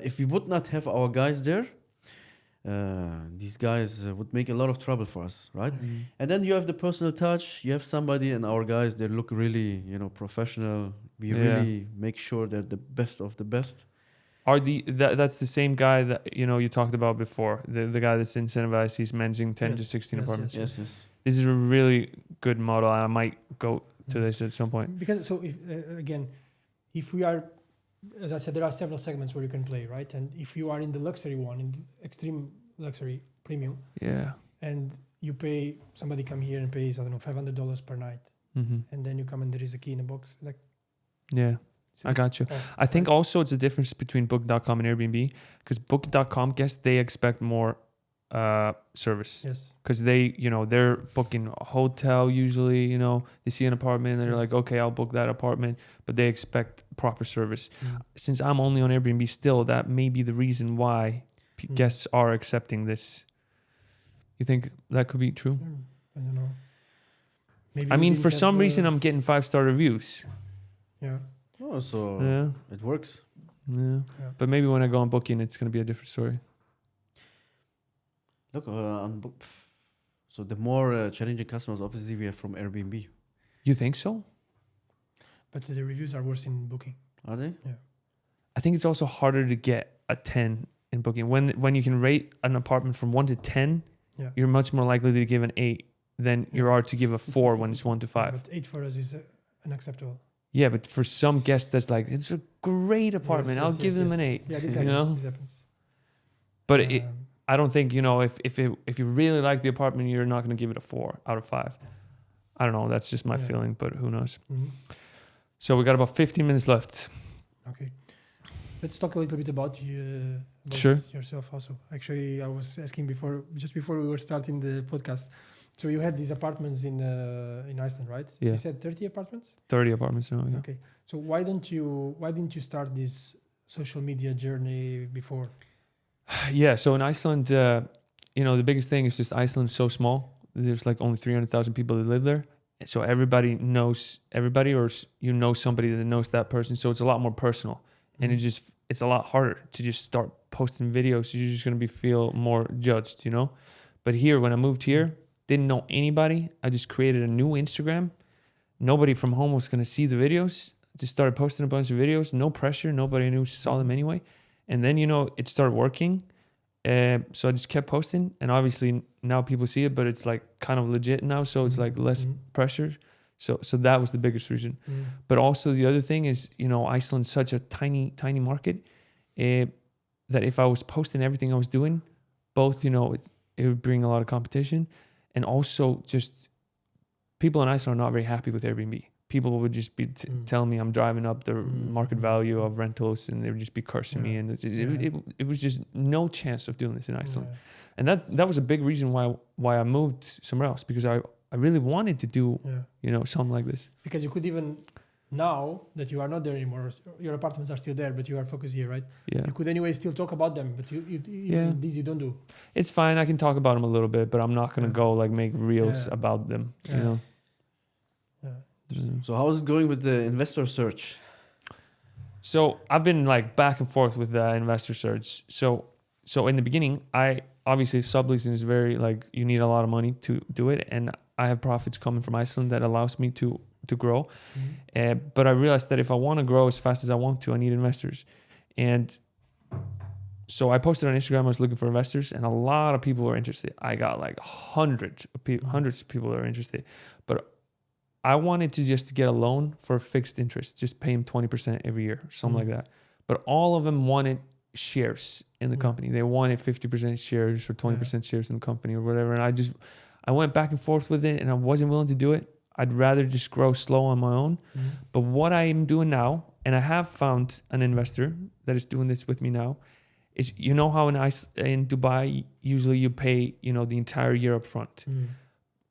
if we would not have our guys there, these guys would make a lot of trouble for us, right? And then you have the personal touch. You have somebody, and our guys, they look really, professional. We really make sure they're the best of the best. That's the same guy that you talked about before, the guy that's incentivized, he's managing 10 to 16 apartments. Yes. This is a really good model. I might go to this at some point. Because so if we are, as I said, there are several segments where you can play, right? And if you are in the luxury one, in the extreme luxury premium, and you pay, somebody come here and pays, I don't know, $500 per night, and then you come and there is a key in a box, like. Yeah. I got you. I think also it's a difference between Book.com and Airbnb, because Book.com guests, they expect more service. Yes. Because they're booking a hotel usually, they see an apartment and they're like, okay, I'll book that apartment, but they expect proper service. Since I'm only on Airbnb still, that may be the reason why guests are accepting this. You think that could be true? I don't know. Maybe I mean, for some reason, I'm getting 5-star reviews. Yeah. Oh, so it works. Yeah. But maybe when I go on Booking, it's going to be a different story. Look, on Book. So the more challenging customers, obviously, we have from Airbnb. You think so? But the reviews are worse in Booking. Are they? Yeah. I think it's also harder to get a 10 in Booking. When you can rate an apartment from 1 to 10, you're much more likely to give an 8 than you are to give a 4 when it's 1 to 5. But 8 for us is unacceptable. Yeah, but for some guests, that's like, it's a great apartment. I'll give them an 8. Yeah, this happens. But I don't think, if you really like the apartment, you're not going to give it a 4 out of 5. I don't know. That's just my feeling, but who knows? So we got about 15 minutes left. Okay. Let's talk a little bit about yourself also. Actually, I was asking just before we were starting the podcast. So you had these apartments in Iceland, right? Yeah. You said 30 apartments? 30 apartments now, yeah. Okay. So why didn't you start this social media journey before? Yeah, so in Iceland, the biggest thing is just Iceland's so small. There's like only 300,000 people that live there. So everybody knows everybody, or somebody that knows that person. So it's a lot more personal. And it's a lot harder to just start posting videos. You're just going to feel more judged, But here, when I moved here, didn't know anybody. I just created a new Instagram. Nobody from home was going to see the videos. Just started posting a bunch of videos. No pressure. Nobody saw them anyway. And then, it started working. So I just kept posting. And obviously now people see it, but it's like kind of legit now. So it's like less pressure. So that was the biggest reason. But also the other thing is, Iceland's such a tiny, tiny market that if I was posting everything I was doing, both, it would bring a lot of competition. And also just people in Iceland are not very happy with Airbnb. People would just be telling me I'm driving up the market value of rentals, and they would just be cursing me. And it was just no chance of doing this in Iceland. And that was a big reason why I moved somewhere else, because I really wanted to do, something like this. Because you could even, now that you are not there anymore, your apartments are still there, but you are focused here, right? Yeah. You could anyway still talk about them, but these you don't do. It's fine. I can talk about them a little bit, but I'm not going to go like make reels about them, Yeah. So how is it going with the investor search? So I've been like back and forth with the investor search. So in the beginning, obviously subleasing is very like, you need a lot of money to do it. And I have profits coming from Iceland that allows me to grow. But I realized that if I want to grow as fast as I want to, I need investors. And so I posted on Instagram, I was looking for investors, and a lot of people were interested. I got like hundreds of people that are interested. But I wanted to just get a loan for a fixed interest, just pay them 20% every year, something like that. But all of them wanted shares in the company. They wanted 50% shares or 20% shares in the company or whatever. And I went back and forth with it, and I wasn't willing to do it. I'd rather just grow slow on my own. But what I am doing now, and I have found an investor that is doing this with me now, is how in Dubai, usually you pay, the entire year up front.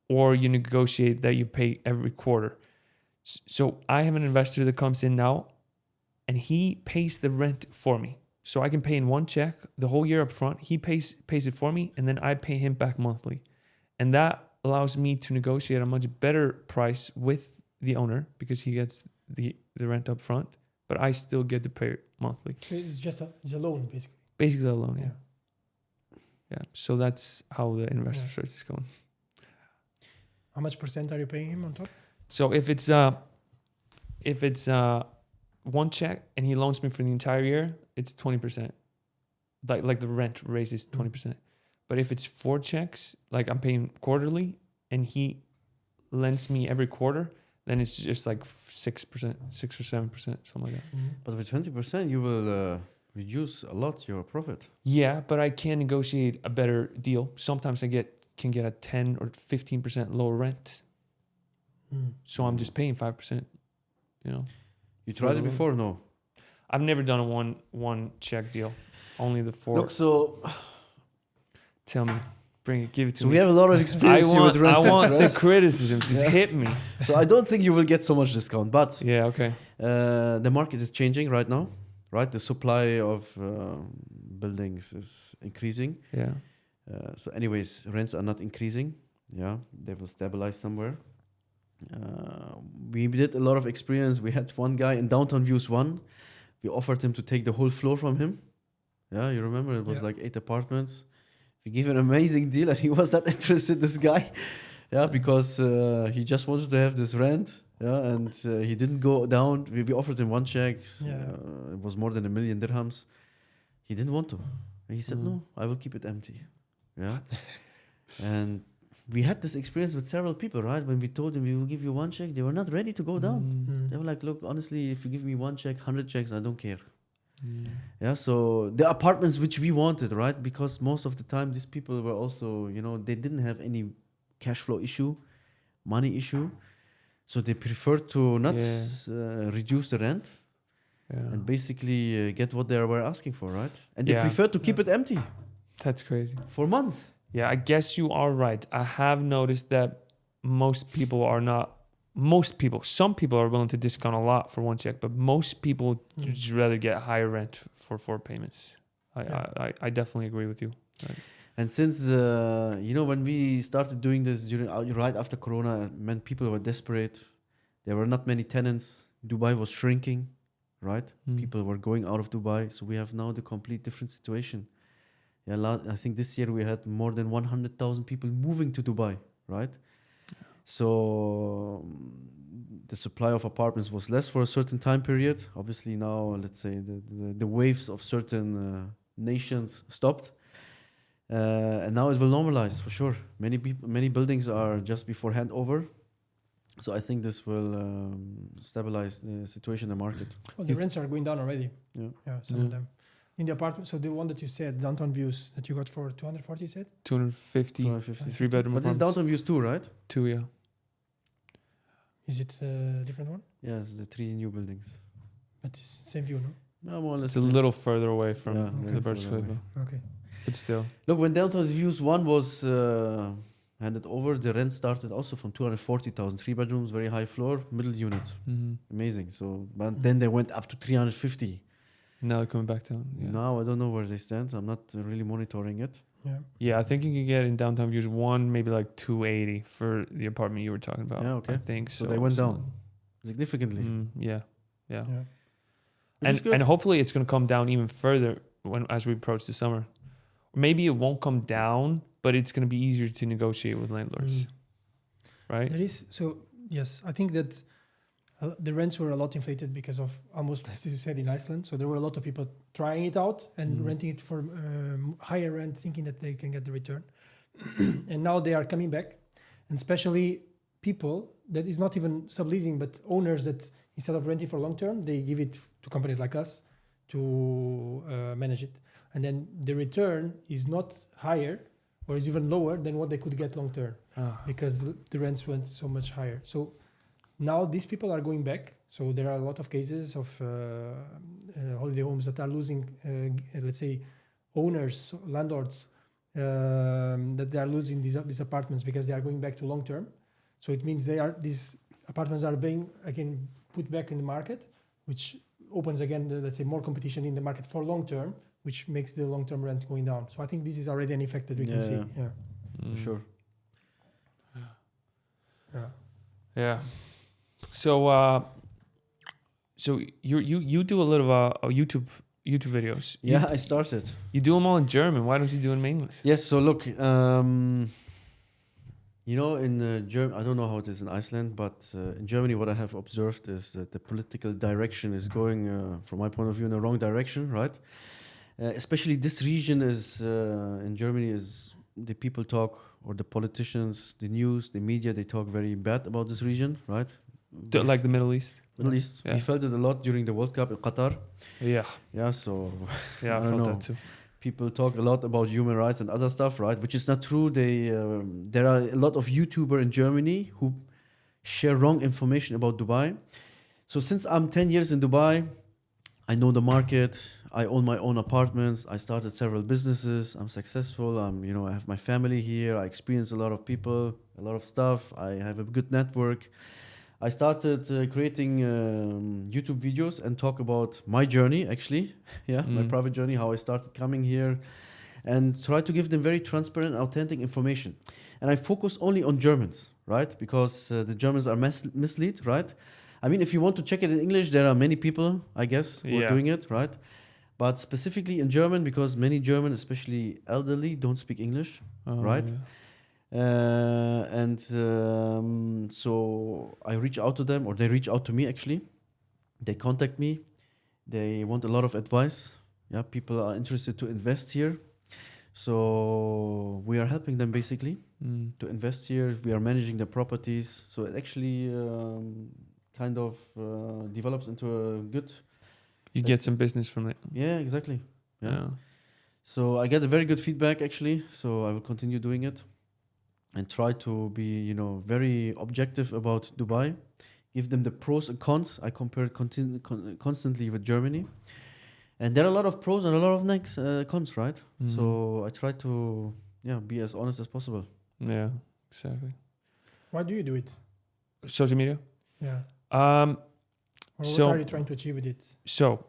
Or you negotiate that you pay every quarter. So I have an investor that comes in now, and he pays the rent for me. So I can pay in one check the whole year up front. He pays it for me, and then I pay him back monthly. And that allows me to negotiate a much better price with the owner, because he gets the rent up front, but I still get to pay monthly. So it's just a loan, basically. Basically a loan, yeah. So that's how the investor search is going. How much % are you paying him on top? So if it's one check and he loans me for the entire year, it's 20%. Like the rent raises 20%. But if it's 4 checks, like I'm paying quarterly, and he lends me every quarter, then it's just like 6%, 6 or 7%, something like that. But with 20%, you will reduce a lot your profit. Yeah, but I can negotiate a better deal. Sometimes I can get a 10 or 15% lower rent. So I'm just paying 5%, You tried it before? No. I've never done a one check deal. Only the 4. Look, so Tell me. Bring it. Give it to so me. we have a lot of experience here with rentals, I want right? the criticism. Just hit me. So I don't think you will get so much discount, but Yeah, okay. the market is changing right now, right? The supply of buildings is increasing. Yeah. So anyways, rents are not increasing. Yeah, they will stabilize somewhere. We did a lot of experience. We had one guy in Downtown Views 1. We offered him to take the whole floor from him. Yeah, you remember? It was like 8 apartments. We gave him an amazing deal, and he was not interested, this guy. Yeah, because he just wanted to have this rent. Yeah, and he didn't go down. We offered him one check. It was more than 1 million dirhams. He didn't want to. He said, no, I will keep it empty. Yeah. And we had this experience with several people, right? When we told them we will give you one check, they were not ready to go down. They were like, look, honestly, if you give me one check, 100 checks, I don't care. Yeah, so the apartments which we wanted, right? Because most of the time, these people were also, they didn't have any cash flow issue, money issue. So they preferred to not reduce the rent and basically get what they were asking for, right? And they preferred to keep it empty. That's crazy. For months. Yeah, I guess you are right. I have noticed that some people are willing to discount a lot for one check, but most people just rather get higher rent for 4 payments. I definitely agree with you. Right. And since when we started doing this right after Corona, it meant people were desperate. There were not many tenants. Dubai was shrinking, right? People were going out of Dubai. So we have now the complete different situation. Yeah, I think this year we had more than 100,000 people moving to Dubai, right? So the supply of apartments was less for a certain time period. Obviously now, let's say the waves of certain nations stopped. And now it will normalize for sure. Many buildings are just before handover. So I think this will stabilize the situation in the market. Well, the rents are going down already. Yeah. Some of them. In the apartment, so the one that you said, downtown views, that you got for 240, you said? 250, 3-bedroom But this apartments. downtown views too, right? 2, yeah. Is it a different one? Yes, the 3 new buildings. But it's the same view, no? No, more or less. It's a little further away from Yeah, the okay. Burj Further Khalifa. Okay. But still. Look, when downtown views 1 was handed over, the rent started also from 240,000. 3 bedrooms, very high floor, middle unit. Amazing. So, but then they went up to 350. Now they're coming back down. Yeah. Now I don't know where they stand. I'm not really monitoring it. Yeah. Yeah, I think you can get in downtown views 1, maybe like 280 for the apartment you were talking about. Yeah, okay. I think so. So they went down significantly. Yeah. Which is good. And hopefully it's going to come down even further as we approach the summer. Or maybe it won't come down, but it's going to be easier to negotiate with landlords. Right? There is, so yes, I think that the rents were a lot inflated because of almost, as you said, in Iceland. So there were a lot of people trying it out and renting it for higher rent, thinking that they can get the return. And now they are coming back, and especially people that is not even subleasing, but owners that instead of renting for long term, they give it to companies like us to manage it. And then the return is not higher or is even lower than what they could get long term because the rents went so much higher. So now these people are going back. So there are a lot of cases of holiday homes that are losing, let's say, owners, landlords, that they are losing these apartments because they are going back to long term. So it means these apartments are being again put back in the market, which opens again, let's say, more competition in the market for long term, which makes the long term rent going down. So I think this is already an effect that we can see. Yeah. For sure. Yeah. So you do a little YouTube videos. Yeah, I started. You do them all in German. Why don't you do them in English? Yes, so look, in Germany, I don't know how it is in Iceland, but in Germany, what I have observed is that the political direction is going, from my point of view, in the wrong direction, right? Especially this region is, in Germany, is the people talk, or the politicians, the news, the media, they talk very bad about this region, right? Like the Middle East? Middle East. Yeah. We felt it a lot during the World Cup in Qatar. Yeah. Yeah, so Yeah, I don't felt know. that too. People talk a lot about human rights and other stuff, right? Which is not true. There are a lot of YouTubers in Germany who share wrong information about Dubai. So since I'm 10 years in Dubai, I know the market. I own my own apartments. I started several businesses. I'm successful. I have my family here. I experience a lot of people, a lot of stuff. I have a good network. I started creating YouTube videos and talk about my journey, actually. My private journey, how I started coming here, and try to give them very transparent, authentic information. And I focus only on Germans, right? Because the Germans are misled, right? I mean, if you want to check it in English, there are many people, I guess, who are doing it, right? But specifically in German, because many German, especially elderly, don't speak English, right? Yeah. So I reach out to them, or they reach out to me, actually. They contact me. They want a lot of advice. Yeah, people are interested to invest here. So we are helping them basically to invest here. We are managing the properties. So it actually kind of develops into a good... You get some business from it. Yeah, exactly. Yeah. So I get a very good feedback, actually. So I will continue doing it and try to be, very objective about Dubai. Give them the pros and cons. I compare it constantly with Germany. And there are a lot of pros and a lot of cons, right? So I try to be as honest as possible. Yeah, exactly. Why do you do it? Social media? Yeah. Or what are you trying to achieve with it? So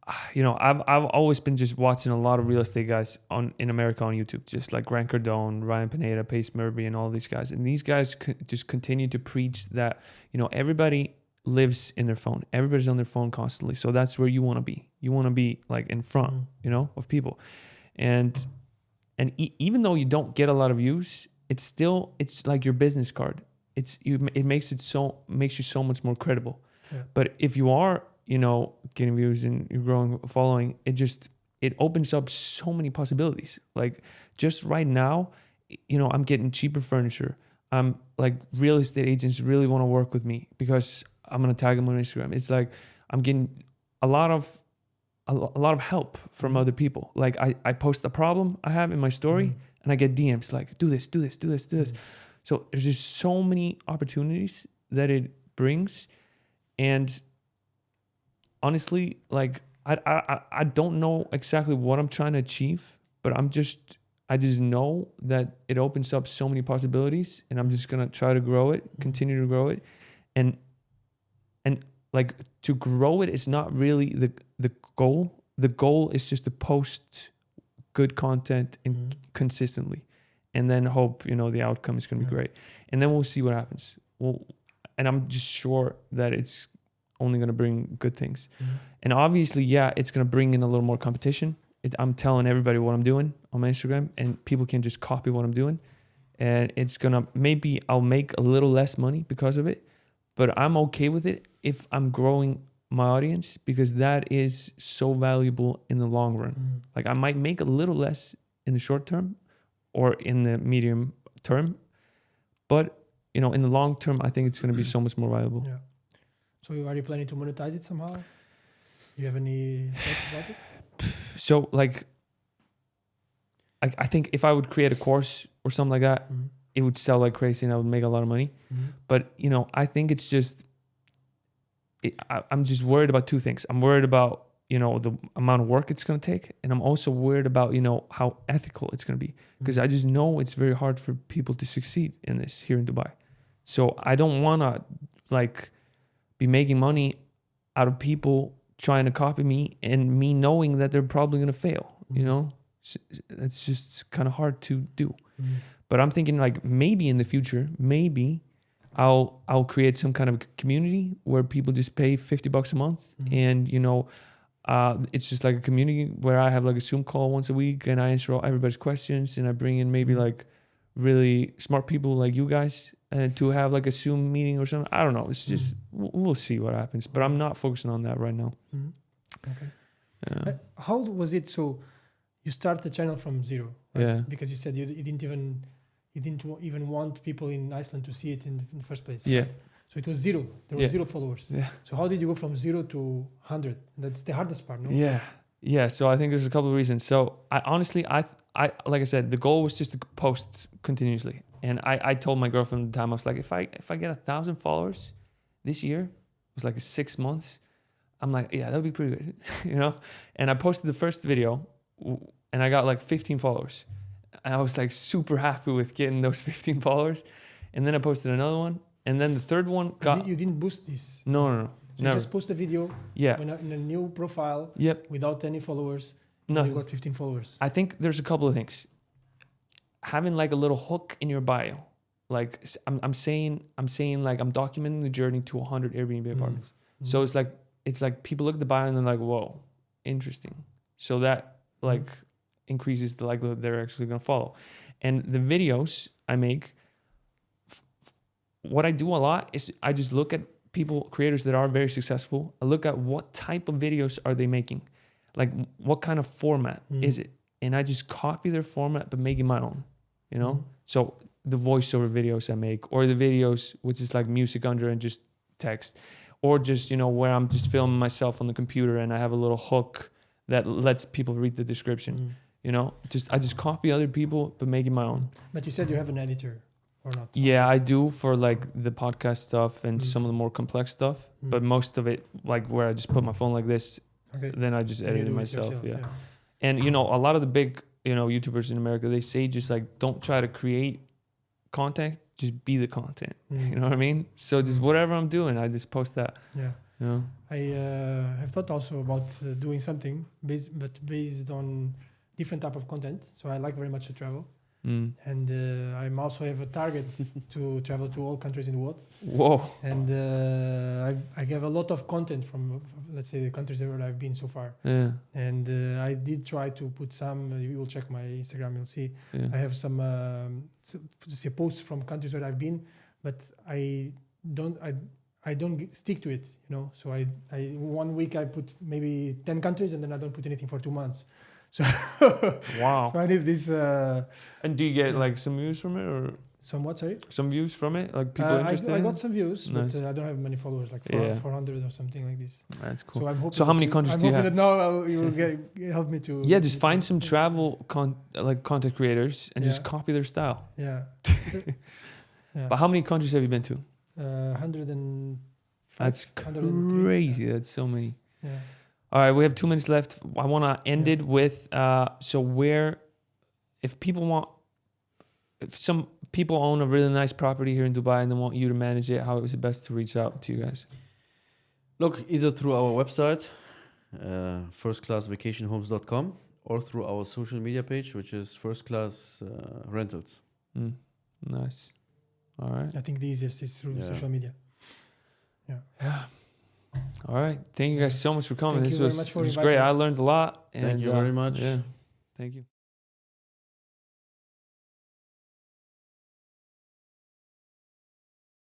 I've always been just watching a lot of real estate guys in America on YouTube, just like Grant Cardone, Ryan Pineda, Pace Murphy, and all these guys. And these guys just continue to preach that, everybody lives in their phone. Everybody's on their phone constantly. So that's where you want to be. You want to be like in front, of people. And even though you don't get a lot of views, it's like your business card. It makes you so much more credible. Yeah. But if you are, getting views and you're growing a following, it opens up so many possibilities. Like just right now, I'm getting cheaper furniture. I'm like real estate agents really want to work with me because I'm going to tag them on Instagram. It's like I'm getting a lot of help from other people. Like I post a problem I have in my story and I get DMs like, do this. So there's just so many opportunities that it brings. And honestly, like I don't know exactly what I'm trying to achieve, but I just know that it opens up so many possibilities, and I'm just gonna try to grow it, continue to grow it, and like to grow it is not really the goal. The goal is just to post good content and consistently, and then hope the outcome is gonna be great, and then we'll see what happens. And I'm just sure that it's only going to bring good things. And obviously, it's going to bring in a little more competition. I'm telling everybody what I'm doing on my Instagram, and people can just copy what I'm doing. And it's going to, maybe I'll make a little less money because of it, but I'm okay with it if I'm growing my audience, because that is so valuable in the long run. Like I might make a little less in the short term or in the medium term, but in the long term, I think it's going to be so much more valuable. Yeah. So are you planning to monetize it somehow? Do you have any thoughts about it? So like, I think if I would create a course or something like that, it would sell like crazy and I would make a lot of money. But, I think it's just, I'm just worried about two things. I'm worried about, the amount of work it's going to take. And I'm also worried about, how ethical it's going to be. Because I just know it's very hard for people to succeed in this here in Dubai. So I don't want to like be making money out of people trying to copy me and me knowing that they're probably going to fail. It's just kind of hard to do. But I'm thinking like maybe in the future, I'll create some kind of community where people just pay $50 a month, and it's just like a community where I have like a Zoom call once a week and I answer all everybody's questions, and I bring in maybe like really smart people like you guys to have like a Zoom meeting or something. I don't know. It's just we'll see what happens. But I'm not focusing on that right now. Okay. How was it? So you start the channel from zero, right? Yeah. Because you said you didn't even want people in Iceland to see it in the first place. Yeah. So it was zero. There were 0 followers. Yeah. So how did you go from 0 to 100? That's the hardest part, no? Yeah. So I think there's a couple of reasons. So I honestly, I like I said, the goal was just to post continuously. And I told my girlfriend at the time, I was like, if I get 1,000 followers this year, it was like 6 months, I'm like, yeah, that would be pretty good, And I posted the first video and I got like 15 followers. And I was like super happy with getting those 15 followers. And then I posted another one. And then the third one got... You didn't boost this? No. So you just post a video in a new profile without any followers. Nothing. You got 15 followers. I think there's a couple of things. Having like a little hook in your bio. Like I'm saying like I'm documenting the journey to 100 Airbnb apartments. So it's like people look at the bio and they're like, whoa, interesting. So that like increases the likelihood they're actually going to follow. And the videos I make, what I do a lot is I just look at creators that are very successful. I look at what type of videos are they making, like what kind of format is it, and I just copy their format but make it my own. So the voiceover videos I make, or the videos which is like music under and just text, or just where I'm just filming myself on the computer and I have a little hook that lets people read the description. I just copy other people but make it my own. But you said you have an editor. Or not? Yeah, I do for like the podcast stuff and some of the more complex stuff. But most of it, like where I just put my phone like this, then I just edit it myself. Yeah. And a lot of the big YouTubers in America, they say just like don't try to create content, just be the content. You know what I mean? So just whatever I'm doing, I just post that. Yeah. Yeah. I have thought also about doing something based on different type of content. So I like very much to travel, and I'm also have a target to travel to all countries in the world. Whoa. And I have a lot of content from, let's say, the countries where I've been so far. Yeah. And I did try to put some. You will check my Instagram. You'll see Yeah. I have some posts from countries where I've been, but I don't stick to it. You know, so I 1 week I put maybe 10 countries, and then I don't put anything for 2 months. So Wow. so I need this. And do you get like some views from it, or Somewhat, sorry. some views from it, like people interested? I in got it? some views, Nice. but I don't have many followers, like Yeah. 400 or something like this. That's cool. So I'm hoping. So how that many countries do you I'm have? hoping that now you will help me to. Yeah, just find some travel content creators and just Yeah. copy their style. Yeah. Yeah. But how many countries have you been to? 105. That's 103, crazy. That's so many. Yeah. All right, we have 2 minutes left. I want to end Yeah. it with if some people own a really nice property here in Dubai and they want you to manage it, how is it best to reach out to you guys? Look, either through our website, firstclassvacationhomes.com, or through our social media page, which is First Class Rentals. Nice. All right. I think the easiest is through Yeah. social media. Yeah. All right. Thank you guys so much for coming. Thank This you very was, much for it was inviting great. I us. learned a lot. Thank you very much. Yeah. Thank you.